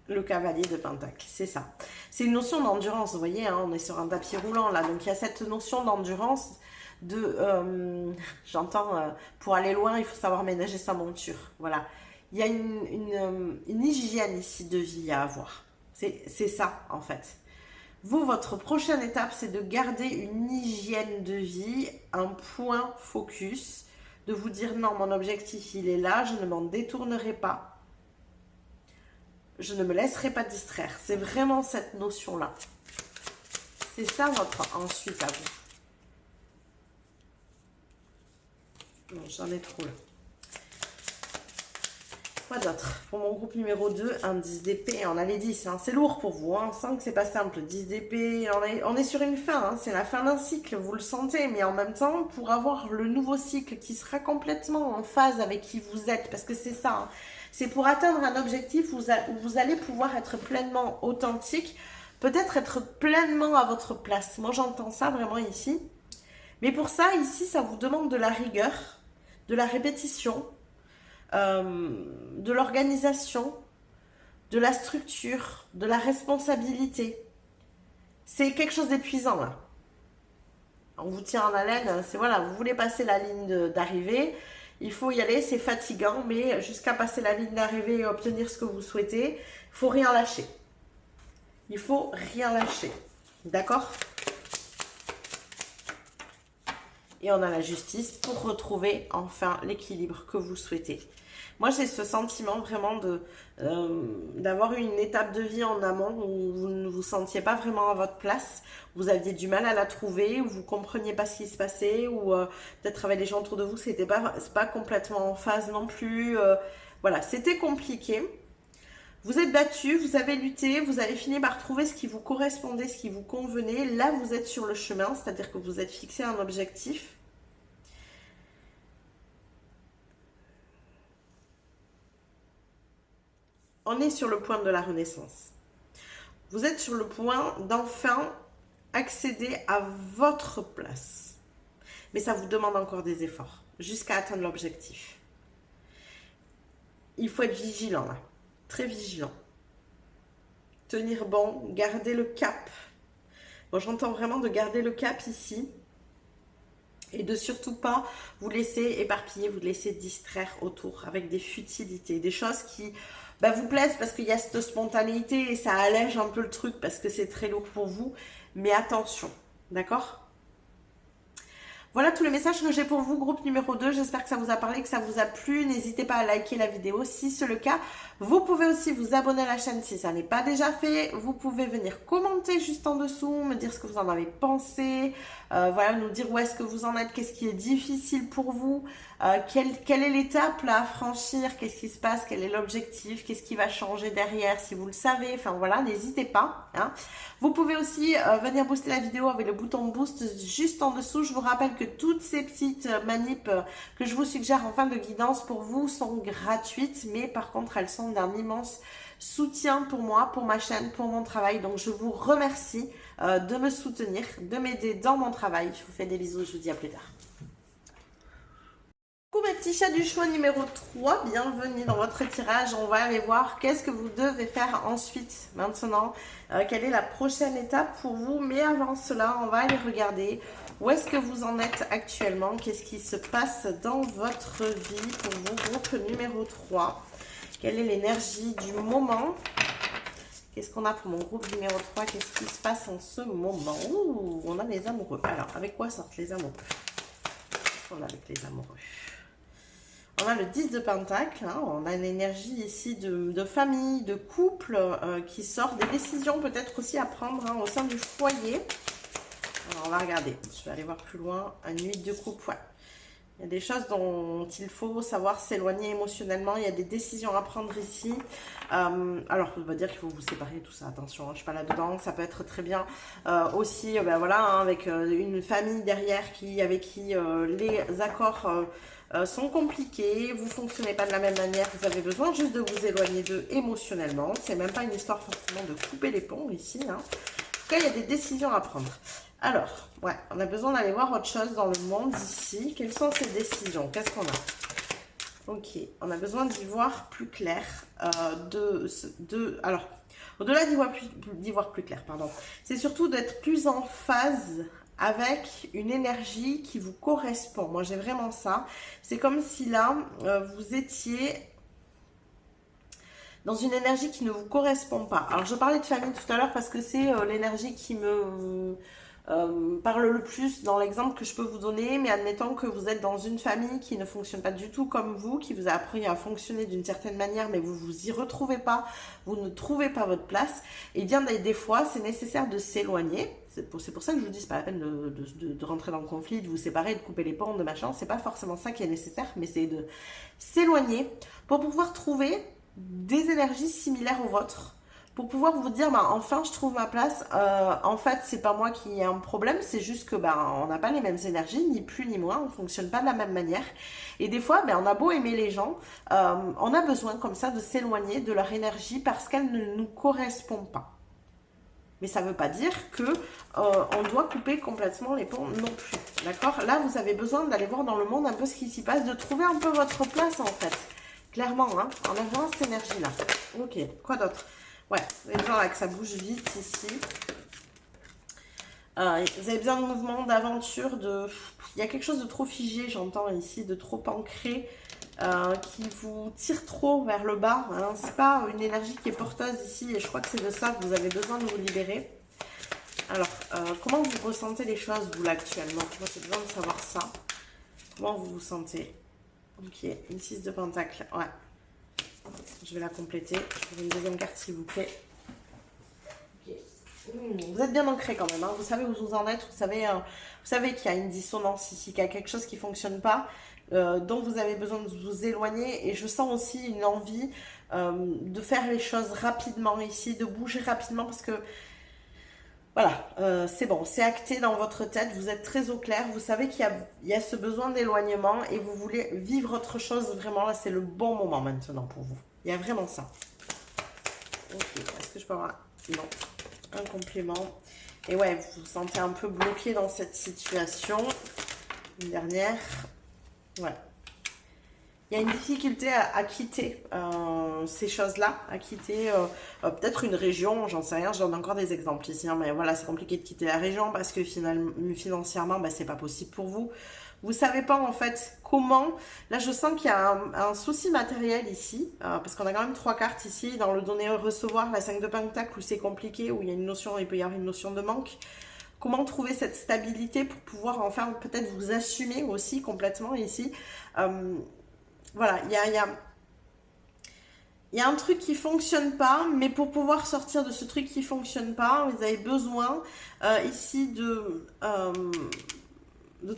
le cavalier de pentacle, c'est ça. C'est une notion d'endurance, vous voyez, hein, on est sur un tapis roulant là, donc il y a cette notion d'endurance, j'entends, pour aller loin, il faut savoir ménager sa monture, voilà. Il y a une hygiène ici de vie à avoir, c'est ça en fait. Vous, votre prochaine étape, c'est de garder une hygiène de vie, un point focus, de vous dire non, mon objectif il est là, je ne m'en détournerai pas. Je ne me laisserai pas distraire. C'est vraiment cette notion-là. C'est ça votre ensuite à vous. Non, j'en ai trop là. Quoi d'autre? Pour mon groupe numéro 2, un 10 d'épée. On a les 10. Hein. C'est lourd pour vous. Hein. On sent que c'est pas simple. 10 d'épée. On est sur une fin. Hein. C'est la fin d'un cycle. Vous le sentez. Mais en même temps, pour avoir le nouveau cycle qui sera complètement en phase avec qui vous êtes. Parce que c'est ça. Hein. C'est pour atteindre un objectif où vous allez pouvoir être pleinement authentique, peut-être être pleinement à votre place. Moi, j'entends ça vraiment ici. Mais pour ça, ici, ça vous demande de la rigueur, de la répétition, de l'organisation, de la structure, de la responsabilité. C'est quelque chose d'épuisant, là. On vous tient en haleine. C'est voilà, vous voulez passer la ligne d'arrivée. Il faut y aller, c'est fatigant, mais jusqu'à passer la ligne d'arrivée et obtenir ce que vous souhaitez, il ne faut rien lâcher. Il ne faut rien lâcher. D'accord? Et on a la justice pour retrouver enfin l'équilibre que vous souhaitez. Moi, j'ai ce sentiment vraiment d'avoir eu une étape de vie en amont où vous ne vous sentiez pas vraiment à votre place. Vous aviez du mal à la trouver, ou vous ne compreniez pas ce qui se passait, ou peut-être avec les gens autour de vous, c'est pas complètement en phase non plus. Voilà, c'était compliqué. Vous êtes battu, vous avez lutté, vous avez fini par trouver ce qui vous correspondait, ce qui vous convenait. Là, vous êtes sur le chemin, c'est-à-dire que vous êtes fixé un objectif. On est sur le point de la renaissance. Vous êtes sur le point d'enfin accéder à votre place. Mais ça vous demande encore des efforts jusqu'à atteindre l'objectif. Il faut être vigilant là, très vigilant. Tenir bon, garder le cap. Moi, j'entends vraiment de garder le cap ici et de surtout pas vous laisser éparpiller, vous laisser distraire autour avec des futilités, des choses qui vous plaisent parce qu'il y a cette spontanéité et ça allège un peu le truc parce que c'est très lourd pour vous. Mais attention, d'accord? Voilà tous les messages que j'ai pour vous, groupe numéro 2. J'espère que ça vous a parlé, que ça vous a plu. N'hésitez pas à liker la vidéo si c'est le cas. Vous pouvez aussi vous abonner à la chaîne si ça n'est pas déjà fait. Vous pouvez venir commenter juste en dessous, me dire ce que vous en avez pensé. Voilà, nous dire où est-ce que vous en êtes, qu'est-ce qui est difficile pour vous, quelle est l'étape là à franchir, qu'est-ce qui se passe, quel est l'objectif, qu'est-ce qui va changer derrière si vous le savez. Enfin voilà, n'hésitez pas. Hein. Vous pouvez aussi venir booster la vidéo avec le bouton boost juste en dessous. Je vous rappelle que toutes ces petites manips que je vous suggère en fin de guidance pour vous sont gratuites, mais par contre elles sont d'un immense soutien pour moi, pour ma chaîne, pour mon travail. Donc je vous remercie de me soutenir, de m'aider dans mon travail. Je vous fais des bisous, je vous dis à plus tard. mes petits chats du choix numéro 3, bienvenue dans votre tirage. On va aller voir qu'est-ce que vous devez faire ensuite, maintenant. Quelle est la prochaine étape pour vous. Mais avant cela, on va aller regarder où est-ce que vous en êtes actuellement. Qu'est-ce qui se passe dans votre vie pour vous, groupe numéro 3. Quelle est l'énergie du moment? Qu'est-ce qu'on a pour mon groupe numéro 3? Qu'est-ce qui se passe en ce moment? Ouh, on a les amoureux. Alors, avec quoi sortent les amoureux? Qu'est-ce qu'on a avec les amoureux? On a le 10 de Pentacle, hein, on a une énergie ici de famille, de couple qui sort, des décisions peut-être aussi à prendre hein, au sein du foyer. Alors on va regarder, je vais aller voir plus loin, une nuit de couple, ouais. Il y a des choses dont il faut savoir s'éloigner émotionnellement, il y a des décisions à prendre ici. Alors on va dire qu'il faut vous séparer, tout ça, attention, hein, je ne suis pas là-dedans, ça peut être très bien aussi, ben voilà, hein, avec une famille derrière avec qui les accords... sont compliqués, vous ne fonctionnez pas de la même manière, vous avez besoin juste de vous éloigner d'eux émotionnellement. C'est même pas une histoire forcément de couper les ponts ici. Hein. En tout cas, il y a des décisions à prendre. Alors, ouais, on a besoin d'aller voir autre chose dans le monde ici. Quelles sont ces décisions? Qu'est-ce qu'on a? Ok, on a besoin d'y voir plus clair. Alors, au-delà d'y voir plus clair, pardon. C'est surtout d'être plus en phase avec une énergie qui vous correspond. Moi, j'ai vraiment ça. C'est comme si là, vous étiez dans une énergie qui ne vous correspond pas. Alors, je parlais de famille tout à l'heure parce que c'est l'énergie qui me parle le plus dans l'exemple que je peux vous donner. Mais admettons que vous êtes dans une famille qui ne fonctionne pas du tout comme vous, qui vous a appris à fonctionner d'une certaine manière, mais vous vous y retrouvez pas, vous ne trouvez pas votre place. Et bien, des fois, c'est nécessaire de s'éloigner. C'est pour ça que je vous dis, c'est pas la peine de rentrer dans le conflit, de vous séparer, de couper les ponts, de machin. C'est pas forcément ça qui est nécessaire, mais c'est de s'éloigner pour pouvoir trouver des énergies similaires aux vôtres. Pour pouvoir vous dire, bah, enfin, je trouve ma place. En fait, c'est pas moi qui ai un problème, c'est juste que bah, on n'a pas les mêmes énergies, ni plus ni moins, on fonctionne pas de la même manière. Et des fois, bah, on a beau aimer les gens, on a besoin comme ça de s'éloigner de leur énergie parce qu'elle ne nous correspond pas. Mais ça ne veut pas dire que on doit couper complètement les ponts non plus. D'accord? Là, vous avez besoin d'aller voir dans le monde un peu ce qui s'y passe, de trouver un peu votre place en fait. Clairement, hein, en avant cette énergie-là. Ok, quoi d'autre? Ouais, vous avez besoin là, que ça bouge vite ici. Vous avez besoin de mouvement, d'aventure, il y a quelque chose de trop figé, j'entends ici, de trop ancré. Qui vous tire trop vers le bas. Hein. C'est pas une énergie qui est porteuse ici et je crois que c'est de ça que vous avez besoin de vous libérer. Alors, comment vous ressentez les choses, vous, là, actuellement? Moi, j'ai besoin de savoir ça. Comment vous vous sentez? Ok, une 6 de pentacle. Ouais. Je vais la compléter. Je vais une deuxième carte, s'il vous plaît. Ok. Vous êtes bien ancré quand même. Hein. Vous savez où vous en êtes. Vous savez qu'il y a une dissonance ici, qu'il y a quelque chose qui ne fonctionne pas. Donc vous avez besoin de vous éloigner et je sens aussi une envie de faire les choses rapidement ici, de bouger rapidement parce que voilà, c'est bon, c'est acté dans votre tête, vous êtes très au clair, vous savez qu'il y a ce besoin d'éloignement et vous voulez vivre autre chose, vraiment là c'est le bon moment maintenant pour vous, il y a vraiment ça. Ok, est-ce que je peux avoir non, un complément? Et ouais, vous vous sentez un peu bloqué dans cette situation. Une dernière. Ouais. Il y a une difficulté à quitter ces choses-là, à quitter peut-être une région, j'en sais rien, je donne encore des exemples ici, hein, mais voilà, c'est compliqué de quitter la région parce que financièrement, bah, c'est pas possible pour vous. Vous savez pas en fait comment, là je sens qu'il y a un souci matériel ici, parce qu'on a quand même 3 cartes ici, dans le donner-recevoir, la 5 de Pentacle où c'est compliqué, où il y a une notion, il peut y avoir une notion de manque. Comment trouver cette stabilité pour pouvoir enfin peut-être vous assumer aussi complètement ici. Voilà, il y a un truc qui fonctionne pas, mais pour pouvoir sortir de ce truc qui fonctionne pas, vous avez besoin ici de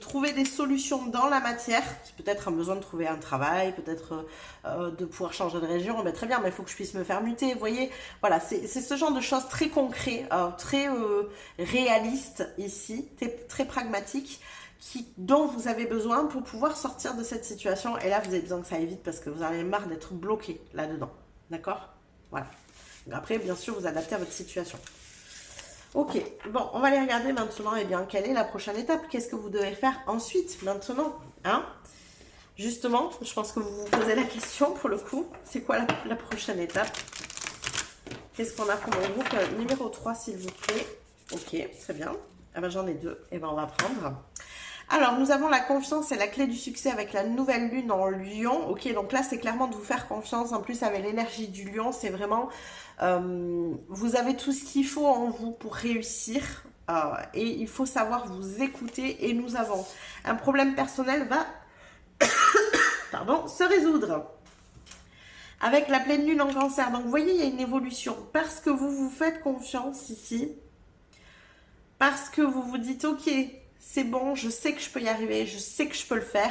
trouver des solutions dans la matière. C'est peut-être un besoin de trouver un travail, peut-être de pouvoir changer de région. Ben, très bien, mais il faut que je puisse me faire muter. Vous voyez, voilà, c'est ce genre de choses très concret, très réaliste ici, très pragmatique, dont vous avez besoin pour pouvoir sortir de cette situation. Et là, vous avez besoin que ça aille vite parce que vous en avez marre d'être bloqué là-dedans. D'accord? Voilà. Après, bien sûr, vous adaptez à votre situation. Ok, bon, on va aller regarder maintenant, eh bien, quelle est la prochaine étape? Qu'est-ce que vous devez faire ensuite, maintenant, hein? Justement, je pense que vous vous posez la question pour le coup. C'est quoi la prochaine étape? Qu'est-ce qu'on a pour mon groupe numéro 3, s'il vous plaît? Ok, très bien. Ah ben, j'en ai deux. Et ben, on va prendre. Alors, nous avons la confiance et la clé du succès avec la nouvelle lune en Lion. Ok, donc là, c'est clairement de vous faire confiance. En plus, avec l'énergie du Lion, c'est vraiment... vous avez tout ce qu'il faut en vous pour réussir. Et il faut savoir vous écouter. Et nous avons un problème personnel va se résoudre avec la pleine lune en Cancer. Donc, vous voyez, il y a une évolution. Parce que vous vous faites confiance ici. Parce que vous vous dites, ok, c'est bon, je sais que je peux y arriver, je sais que je peux le faire.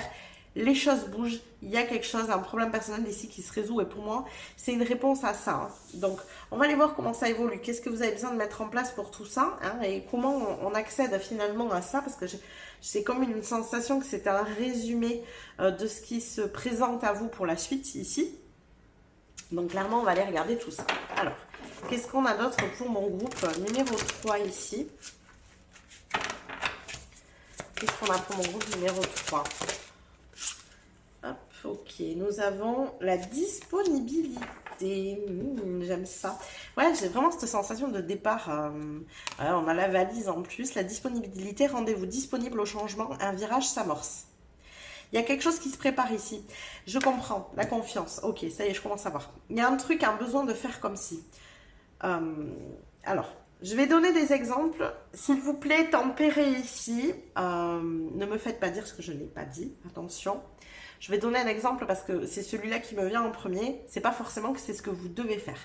Les choses bougent, il y a quelque chose, un problème personnel ici qui se résout. Et pour moi, c'est une réponse à ça. Donc, on va aller voir comment ça évolue. Qu'est-ce que vous avez besoin de mettre en place pour tout ça, hein, et comment on accède finalement à ça. Parce que c'est comme une sensation que c'est un résumé de ce qui se présente à vous pour la suite ici. Donc, clairement, on va aller regarder tout ça. Alors, qu'est-ce qu'on a d'autre pour mon groupe numéro 3 ici? Qu'est-ce qu'on a pour mon groupe numéro 3? Hop, ok. Nous avons la disponibilité. J'aime ça. Ouais, j'ai vraiment cette sensation de départ. Voilà, on a la valise en plus. La disponibilité, rendez-vous disponible au changement. Un virage s'amorce. Il y a quelque chose qui se prépare ici. Je comprends. La confiance. Ok, ça y est, je commence à voir. Il y a un truc, un besoin de faire comme si. Alors... Je vais donner des exemples. S'il vous plaît, tempérez ici. Ne me faites pas dire ce que je n'ai pas dit. Attention. Je vais donner un exemple parce que c'est celui-là qui me vient en premier. C'est pas forcément que c'est ce que vous devez faire.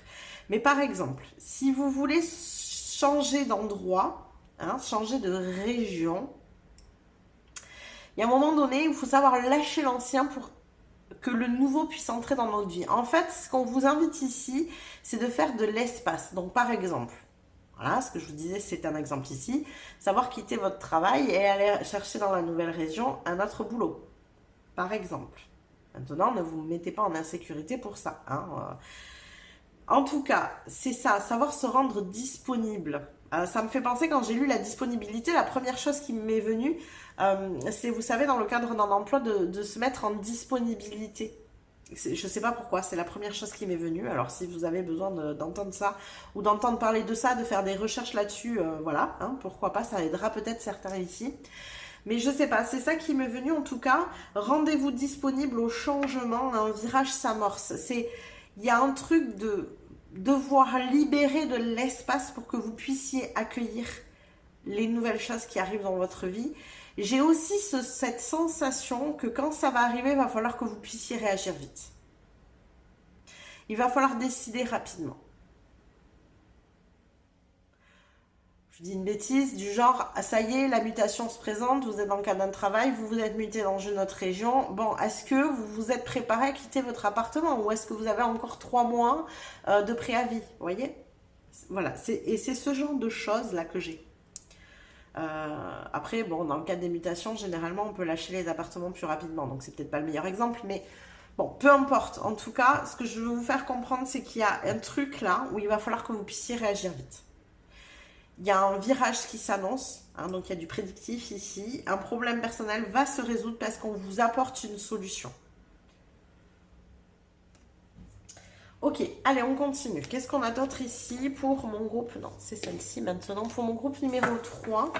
Mais par exemple, si vous voulez changer d'endroit, hein, changer de région, il y a un moment donné où il faut savoir lâcher l'ancien pour que le nouveau puisse entrer dans notre vie. En fait, ce qu'on vous invite ici, c'est de faire de l'espace. Donc, par exemple, voilà, ce que je vous disais, c'est un exemple ici. Savoir quitter votre travail et aller chercher dans la nouvelle région un autre boulot, par exemple. Maintenant, ne vous mettez pas en insécurité pour ça. Hein. En tout cas, c'est ça, savoir se rendre disponible. Ça me fait penser, quand j'ai lu la disponibilité, la première chose qui m'est venue, c'est, vous savez, dans le cadre d'un emploi, de se mettre en disponibilité. Je ne sais pas pourquoi, c'est la première chose qui m'est venue. Alors, si vous avez besoin d'entendre ça ou d'entendre parler de ça, de faire des recherches là-dessus, voilà, hein, pourquoi pas, ça aidera peut-être certains ici. Mais je ne sais pas, c'est ça qui m'est venu en tout cas. Rendez-vous disponible au changement, un virage s'amorce. Il y a un truc de devoir libérer de l'espace pour que vous puissiez accueillir les nouvelles choses qui arrivent dans votre vie. J'ai aussi cette sensation que quand ça va arriver, il va falloir que vous puissiez réagir vite. Il va falloir décider rapidement. Je dis une bêtise, du genre, ça y est, la mutation se présente, vous êtes dans le cadre d'un travail, vous vous êtes muté dans une autre région. Bon, est-ce que vous vous êtes préparé à quitter votre appartement ou est-ce que vous avez encore 3 mois de préavis? Vous voyez? Voilà, et c'est ce genre de choses-là que j'ai. Après, bon, dans le cadre des mutations, généralement, on peut lâcher les appartements plus rapidement. Donc, c'est peut-être pas le meilleur exemple, mais bon, peu importe. En tout cas, ce que je veux vous faire comprendre, c'est qu'il y a un truc là où il va falloir que vous puissiez réagir vite. Il y a un virage qui s'annonce, hein, donc il y a du prédictif ici. Un problème personnel va se résoudre parce qu'on vous apporte une solution. Ok, allez, on continue. Qu'est-ce qu'on a d'autre ici pour mon groupe? Non, c'est celle-ci maintenant. Pour mon groupe numéro 3,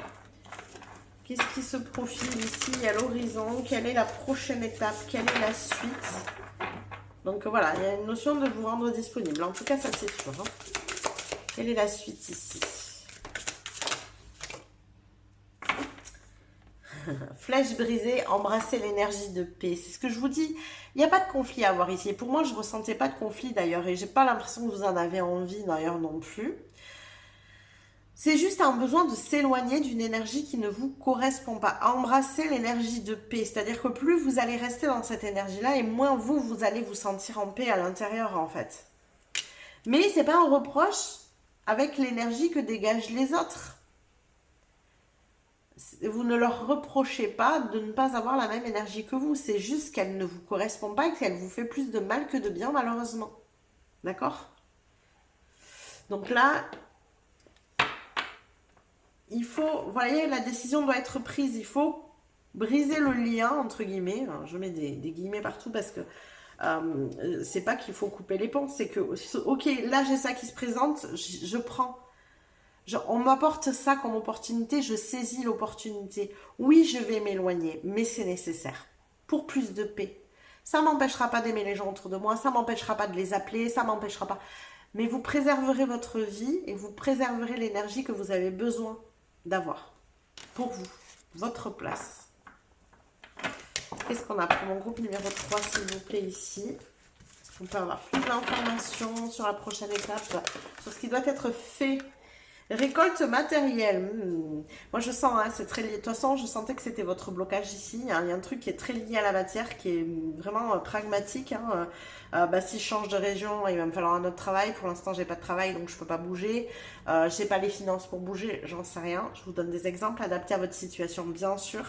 qu'est-ce qui se profile ici à l'horizon? Quelle est la prochaine étape? Quelle est la suite? Donc voilà, il y a une notion de vous rendre disponible. En tout cas, ça c'est sûr. Hein. Quelle est la suite ici? Flèche brisée, embrasser l'énergie de paix. C'est ce que je vous dis. Il n'y a pas de conflit à avoir ici. Et pour moi, je ne ressentais pas de conflit d'ailleurs. Et j'ai pas l'impression que vous en avez envie d'ailleurs non plus. C'est juste un besoin de s'éloigner d'une énergie qui ne vous correspond pas. Embrasser l'énergie de paix. C'est-à-dire que plus vous allez rester dans cette énergie-là et moins vous allez vous sentir en paix à l'intérieur en fait. Mais ce n'est pas un reproche avec l'énergie que dégagent les autres. Vous ne leur reprochez pas de ne pas avoir la même énergie que vous. C'est juste qu'elle ne vous correspond pas et qu'elle vous fait plus de mal que de bien, malheureusement. D'accord? Donc là, il faut, vous voyez, la décision doit être prise. Il faut briser le lien, entre guillemets. Alors, je mets des guillemets partout parce que c'est pas qu'il faut couper les ponts, c'est que, ok, là j'ai ça qui se présente, je prends. On m'apporte ça comme opportunité, je saisis l'opportunité. Oui, je vais m'éloigner, mais c'est nécessaire pour plus de paix. Ça m'empêchera pas d'aimer les gens autour de moi, ça m'empêchera pas de les appeler, ça m'empêchera pas. Mais vous préserverez votre vie et vous préserverez l'énergie que vous avez besoin d'avoir pour vous, votre place. Qu'est-ce qu'on a pour mon groupe numéro 3, s'il vous plaît, ici? On peut avoir plus d'informations sur la prochaine étape, sur ce qui doit être fait. Récolte matérielle. Moi, je sens, hein, c'est très lié. De toute façon, je sentais que c'était votre blocage ici. Hein. Il y a un truc qui est très lié à la matière, qui est vraiment pragmatique. Hein. Si je change de région, il va me falloir un autre travail. Pour l'instant, j'ai pas de travail, donc je peux pas bouger. J'ai pas les finances pour bouger, j'en sais rien. Je vous donne des exemples adaptés à votre situation, bien sûr.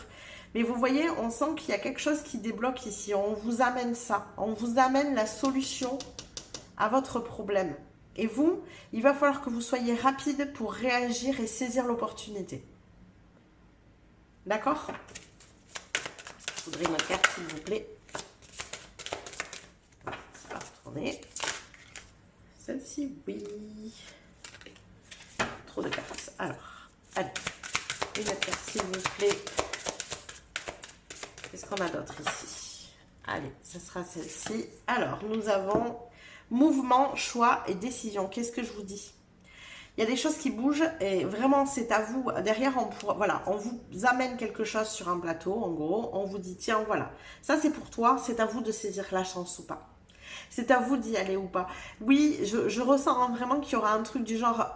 Mais vous voyez, on sent qu'il y a quelque chose qui débloque ici. On vous amène ça. On vous amène la solution à votre problème. Et vous, il va falloir que vous soyez rapide pour réagir et saisir l'opportunité. D'accord? Je voudrais une autre carte, s'il vous plaît. Ça va retourner. Celle-ci, oui. Trop de cartes. Alors, allez. Une autre carte, s'il vous plaît. Qu'est-ce qu'on a d'autre ici? Allez, ce sera celle-ci. Alors, nous avons mouvement, choix et décision. Qu'est-ce que je vous dis? Il y a des choses qui bougent et vraiment, c'est à vous. Derrière, voilà, on vous amène quelque chose sur un plateau, en gros. On vous dit, tiens, voilà, ça c'est pour toi. C'est à vous de saisir la chance ou pas. C'est à vous d'y aller ou pas. Oui, je ressens vraiment qu'il y aura un truc du genre,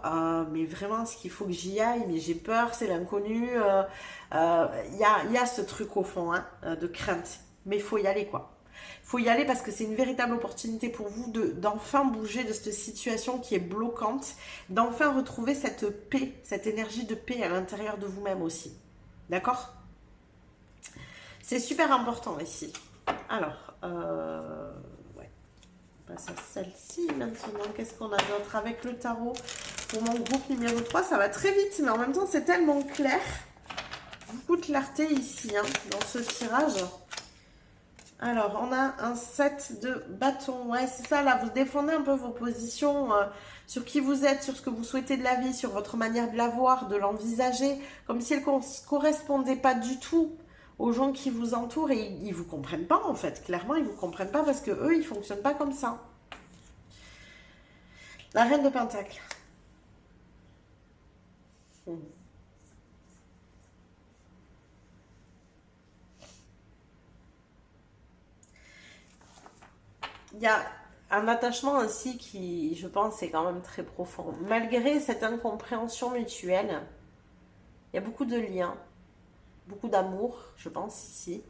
mais vraiment, est-ce qu'il faut que j'y aille? Mais j'ai peur, c'est l'inconnu. Il y a ce truc au fond, hein, de crainte. Mais il faut y aller, quoi. Il faut y aller parce que c'est une véritable opportunité pour vous d'enfin bouger de cette situation qui est bloquante, d'enfin retrouver cette paix, cette énergie de paix à l'intérieur de vous-même aussi. D'accord? C'est super important ici. Alors, ouais. On passe à celle-ci maintenant. Qu'est-ce qu'on a d'autre avec le tarot? Pour mon groupe numéro 3, ça va très vite, mais en même temps, c'est tellement clair. Beaucoup de clarté ici, hein, dans ce tirage. Alors, on a un set de bâtons. Ouais, c'est ça, là, vous défendez un peu vos positions sur qui vous êtes, sur ce que vous souhaitez de la vie, sur votre manière de la voir, de l'envisager, comme si elle ne correspondait pas du tout aux gens qui vous entourent. Et ils ne vous comprennent pas, en fait. Clairement, ils ne vous comprennent pas parce qu'eux, ils ne fonctionnent pas comme ça. La reine de Pentacle. Il y a un attachement aussi qui, je pense, est quand même très profond. Malgré cette incompréhension mutuelle, il y a beaucoup de liens, beaucoup d'amour, je pense, ici.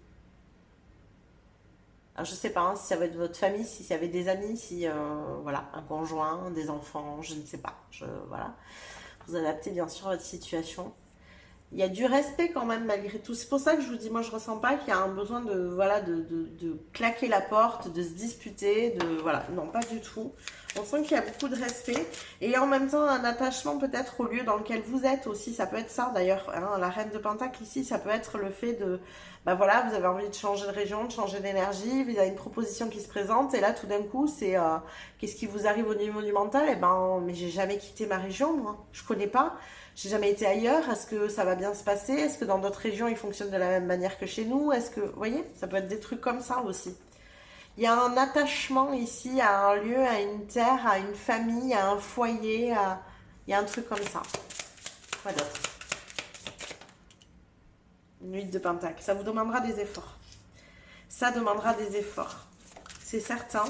Alors, je ne sais pas hein, si ça va être votre famille, si ça va être des amis, si, voilà, un conjoint, des enfants, je ne sais pas. Voilà. Vous adaptez bien sûr à votre situation. Il y a du respect quand même malgré tout. C'est pour ça que je vous dis, moi je ressens pas qu'il y a un besoin de, voilà, de claquer la porte, de se disputer, voilà, non pas du tout. On sent qu'il y a beaucoup de respect et en même temps un attachement peut-être au lieu dans lequel vous êtes aussi. Ça peut être ça d'ailleurs, hein, la reine de Pentacle ici, ça peut être le fait de, bah voilà, vous avez envie de changer de région, de changer d'énergie, vous avez une proposition qui se présente et là tout d'un coup c'est, qu'est-ce qui vous arrive au niveau du mental? Eh ben, mais j'ai jamais quitté ma région moi, je connais pas. J'ai jamais été ailleurs, est-ce que ça va bien se passer? Est-ce que dans d'autres régions, ils fonctionnent de la même manière que chez nous? Est-ce que, vous voyez, ça peut être des trucs comme ça aussi. Il y a un attachement ici à un lieu, à une terre, à une famille, à un foyer, il y a un truc comme ça. Quoi d'autre? Une 8 de Pentacle, ça vous demandera des efforts. Ça demandera des efforts, c'est certain.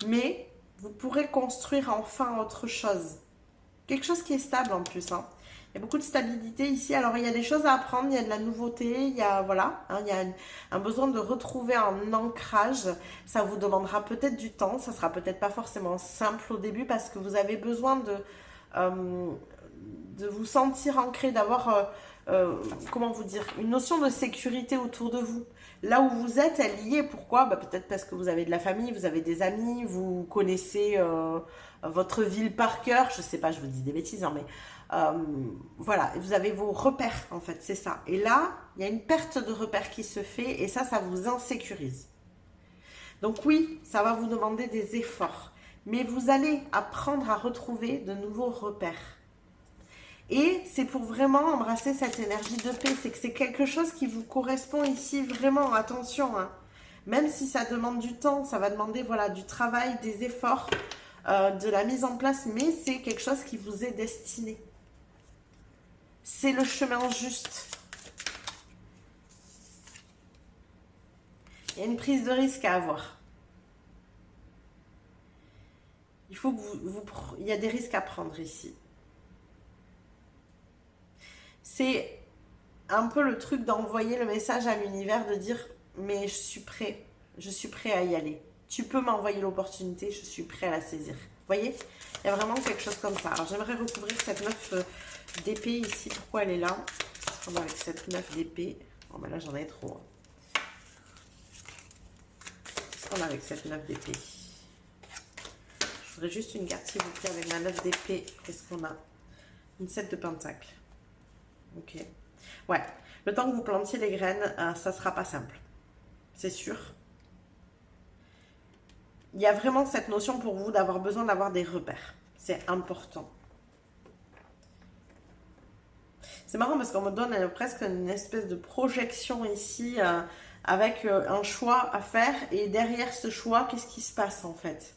Mais vous pourrez construire enfin autre chose. Quelque chose qui est stable en plus. Hein. Il y a beaucoup de stabilité ici. Alors, il y a des choses à apprendre, il y a de la nouveauté, il y a, voilà, hein, il y a un besoin de retrouver un ancrage. Ça vous demandera peut-être du temps. Ça sera peut-être pas forcément simple au début parce que vous avez besoin de vous sentir ancré, d'avoir, comment vous dire, une notion de sécurité autour de vous. là où vous êtes, elle y est. Pourquoi? Bah, peut-être parce que vous avez de la famille, vous avez des amis, vous connaissez votre ville par cœur. Je sais pas, je vous dis des bêtises, hein, mais voilà, vous avez vos repères en fait, c'est ça. Et là, il y a une perte de repères qui se fait et ça vous insécurise. Donc oui, ça va vous demander des efforts, mais vous allez apprendre à retrouver de nouveaux repères. Et c'est pour vraiment embrasser cette énergie de paix, c'est que c'est quelque chose qui vous correspond ici, vraiment, attention, hein. Même si ça demande du temps, ça va demander voilà, du travail, des efforts, de la mise en place, mais c'est quelque chose qui vous est destiné. C'est le chemin juste. Il y a une prise de risque à avoir. Il faut que il y a des risques à prendre ici. C'est un peu le truc d'envoyer le message à l'univers de dire mais je suis prêt à y aller. Tu peux m'envoyer l'opportunité, je suis prêt à la saisir. Vous voyez, il y a vraiment quelque chose comme ça. Alors j'aimerais recouvrir cette 9 d'épée ici. Pourquoi elle est là? Parce qu'on a avec cette 9 d'épée. Oh mais là j'en ai trop. Qu'est-ce qu'on a avec cette 9 d'épée? Je voudrais juste une carte s'il vous plaît avec la 9 d'épée. Qu'est-ce qu'on a? Une 7 de pentacle. Ok. Ouais. Le temps que vous plantiez les graines, ça ne sera pas simple. C'est sûr. Il y a vraiment cette notion pour vous d'avoir besoin d'avoir des repères. C'est important. C'est marrant parce qu'on me donne presque une espèce de projection ici avec un choix à faire. Et derrière ce choix, qu'est-ce qui se passe en fait?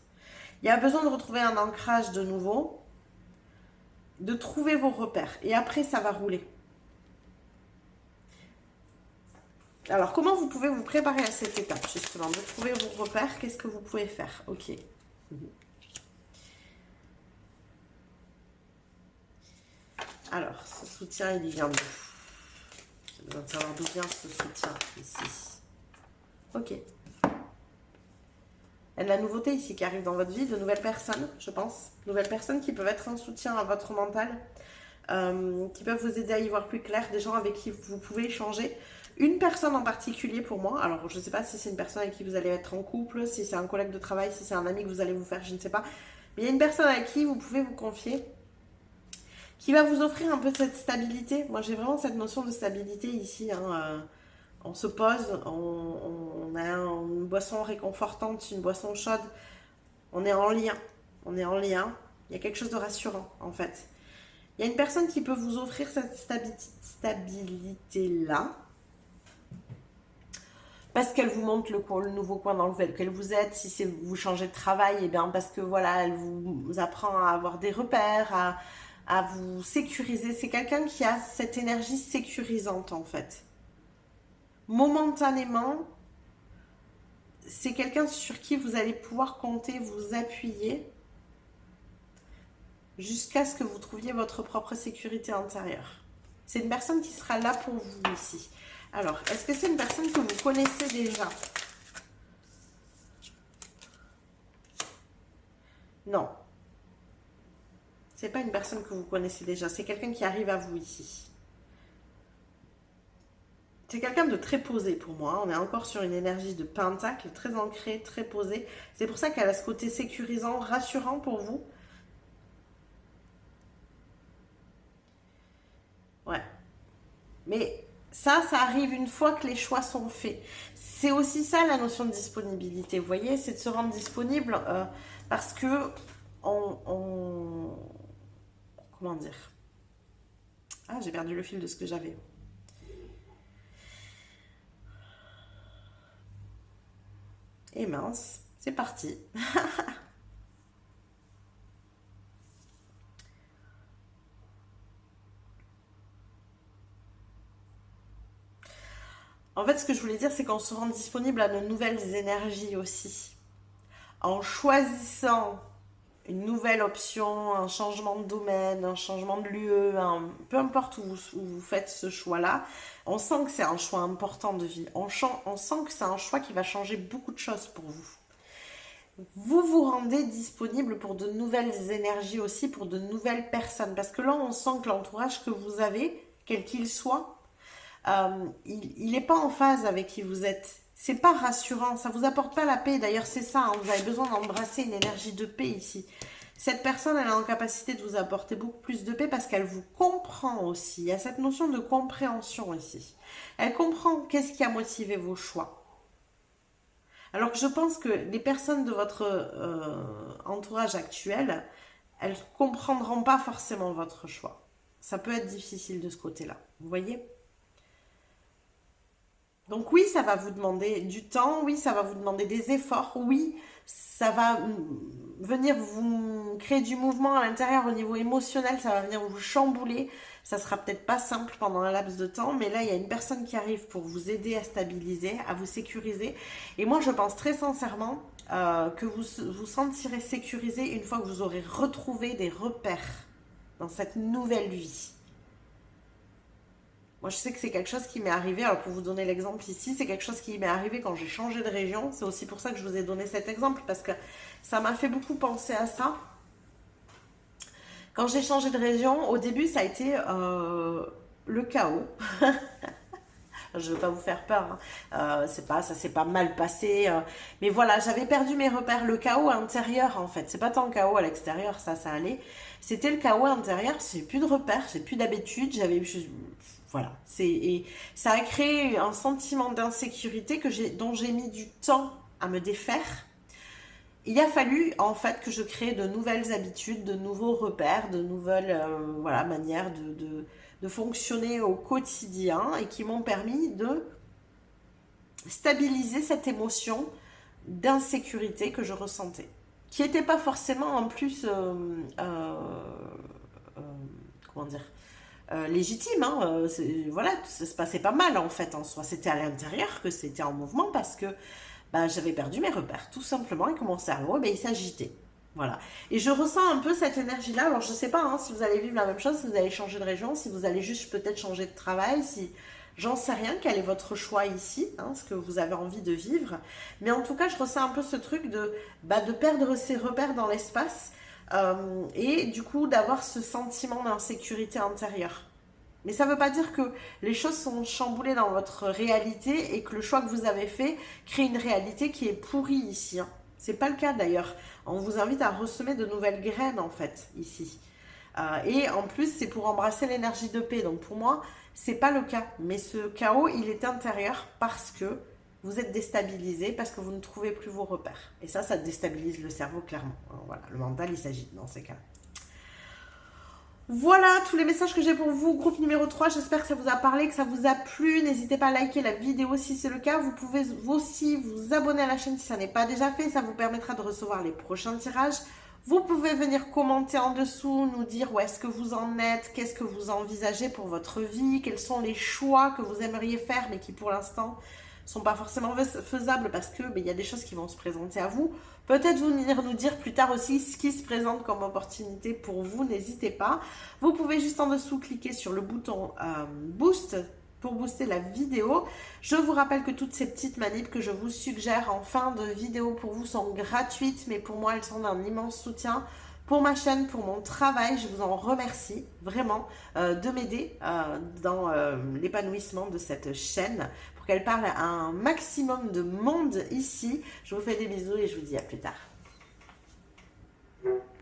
Il y a besoin de retrouver un ancrage de nouveau, de trouver vos repères. Et après, ça va rouler. Alors, comment vous pouvez vous préparer à cette étape, justement, de trouver vos repères? Qu'est-ce que vous pouvez faire? Ok. Alors, ce soutien, il vient d'où? J'ai besoin de savoir d'où vient ce soutien, ici. Ok. Il y a de la nouveauté ici qui arrive dans votre vie, de nouvelles personnes, je pense. Nouvelles personnes qui peuvent être un soutien à votre mental, qui peuvent vous aider à y voir plus clair, des gens avec qui vous pouvez échanger. Une personne en particulier pour moi, alors je ne sais pas si c'est une personne avec qui vous allez être en couple, si c'est un collègue de travail, si c'est un ami que vous allez vous faire, je ne sais pas. Mais il y a une personne avec qui vous pouvez vous confier, qui va vous offrir un peu cette stabilité. Moi j'ai vraiment cette notion de stabilité ici, hein. On se pose, on a une boisson réconfortante, une boisson chaude, on est en lien, il y a quelque chose de rassurant en fait. Il y a une personne qui peut vous offrir cette stabilité-là, parce qu'elle vous montre le nouveau coin dans lequel vous êtes. Si c'est vous changez de travail, et bien parce que voilà, elle vous apprend à avoir des repères, à vous sécuriser. C'est quelqu'un qui a cette énergie sécurisante en fait. Momentanément, c'est quelqu'un sur qui vous allez pouvoir compter, vous appuyer jusqu'à ce que vous trouviez votre propre sécurité intérieure. C'est une personne qui sera là pour vous ici. Alors, est-ce que c'est une personne que vous connaissez déjà? Non. C'est pas une personne que vous connaissez déjà. C'est quelqu'un qui arrive à vous ici. C'est quelqu'un de très posé pour moi. On est encore sur une énergie de pentacle, très ancrée, très posée. C'est pour ça qu'elle a ce côté sécurisant, rassurant pour vous. Ouais. Mais ça arrive une fois que les choix sont faits. C'est aussi ça la notion de disponibilité, vous voyez, c'est de se rendre disponible parce que comment dire? Ah, j'ai perdu le fil de ce que j'avais. Et mince, c'est parti. En fait, ce que je voulais dire, c'est qu'on se rend disponible à de nouvelles énergies aussi. En choisissant une nouvelle option, un changement de domaine, un changement de lieu, peu importe où vous faites ce choix-là, on sent que c'est un choix important de vie. On sent que c'est un choix qui va changer beaucoup de choses pour vous. Vous vous rendez disponible pour de nouvelles énergies aussi, pour de nouvelles personnes. Parce que là, on sent que l'entourage que vous avez, quel qu'il soit, il n'est pas en phase avec qui vous êtes. C'est pas rassurant, ça vous apporte pas la paix. D'ailleurs, c'est ça, hein, vous avez besoin d'embrasser une énergie de paix ici. Cette personne, elle est en capacité de vous apporter beaucoup plus de paix parce qu'elle vous comprend aussi. Il y a cette notion de compréhension ici. Elle comprend qu'est-ce qui a motivé vos choix. Alors que je pense que les personnes de votre entourage actuel, elles ne comprendront pas forcément votre choix. Ça peut être difficile de ce côté-là. Vous voyez? Donc oui, ça va vous demander du temps, oui, ça va vous demander des efforts, oui, ça va venir vous créer du mouvement à l'intérieur au niveau émotionnel, ça va venir vous chambouler, ça sera peut-être pas simple pendant un laps de temps, mais là, il y a une personne qui arrive pour vous aider à stabiliser, à vous sécuriser. Et moi, je pense très sincèrement que vous vous sentirez sécurisé une fois que vous aurez retrouvé des repères dans cette nouvelle vie. Moi, je sais que c'est quelque chose qui m'est arrivé. Alors, pour vous donner l'exemple ici, c'est quelque chose qui m'est arrivé quand j'ai changé de région. C'est aussi pour ça que je vous ai donné cet exemple, parce que ça m'a fait beaucoup penser à ça. Quand j'ai changé de région, au début, ça a été le chaos. Je ne veux pas vous faire peur, hein. Ça s'est pas mal passé. Mais voilà, j'avais perdu mes repères. Le chaos intérieur, en fait. C'est pas tant le chaos à l'extérieur, ça allait. C'était le chaos intérieur. J'ai plus de repères, j'ai plus d'habitude. Voilà. Et ça a créé un sentiment d'insécurité dont j'ai mis du temps à me défaire. Il a fallu en fait que je crée de nouvelles habitudes, de nouveaux repères, de nouvelles voilà, manières de fonctionner au quotidien et qui m'ont permis de stabiliser cette émotion d'insécurité que je ressentais, qui n'était pas forcément en plus, comment dire, légitime, hein, voilà, ça se passait pas mal en fait en soi, c'était à l'intérieur que c'était en mouvement parce que bah, j'avais perdu mes repères tout simplement et que mon cerveau il s'agitait. Voilà. Et je ressens un peu cette énergie-là. Alors, je ne sais pas hein, si vous allez vivre la même chose, si vous allez changer de région, si vous allez juste peut-être changer de travail, si j'en sais rien, quel est votre choix ici, hein, ce que vous avez envie de vivre. Mais en tout cas, je ressens un peu ce truc de perdre ses repères dans l'espace et du coup d'avoir ce sentiment d'insécurité intérieure. Mais ça ne veut pas dire que les choses sont chamboulées dans votre réalité et que le choix que vous avez fait crée une réalité qui est pourrie ici. Hein. C'est pas le cas d'ailleurs. On vous invite à ressemer de nouvelles graines en fait ici. Et en plus, c'est pour embrasser l'énergie de paix. Donc pour moi, c'est pas le cas. Mais ce chaos, il est intérieur parce que vous êtes déstabilisé, parce que vous ne trouvez plus vos repères. Et ça déstabilise le cerveau clairement. Alors, voilà, le mental, il s'agit dans ces cas-là. Voilà tous les messages que j'ai pour vous, groupe numéro 3, j'espère que ça vous a parlé, que ça vous a plu, n'hésitez pas à liker la vidéo si c'est le cas, vous pouvez aussi vous abonner à la chaîne si ça n'est pas déjà fait, ça vous permettra de recevoir les prochains tirages. Vous pouvez venir commenter en dessous, nous dire où est-ce que vous en êtes, qu'est-ce que vous envisagez pour votre vie, quels sont les choix que vous aimeriez faire mais qui pour l'instant sont pas forcément faisables parce que il y a des choses qui vont se présenter à vous. Peut-être venir nous dire plus tard aussi ce qui se présente comme opportunité pour vous, n'hésitez pas. Vous pouvez juste en dessous cliquer sur le bouton Boost pour booster la vidéo. Je vous rappelle que toutes ces petites manips que je vous suggère en fin de vidéo pour vous sont gratuites, mais pour moi elles sont d'un immense soutien pour ma chaîne, pour mon travail. Je vous en remercie vraiment de m'aider dans l'épanouissement de cette chaîne pour qu'elle parle à un maximum de monde ici. Je vous fais des bisous et je vous dis à plus tard.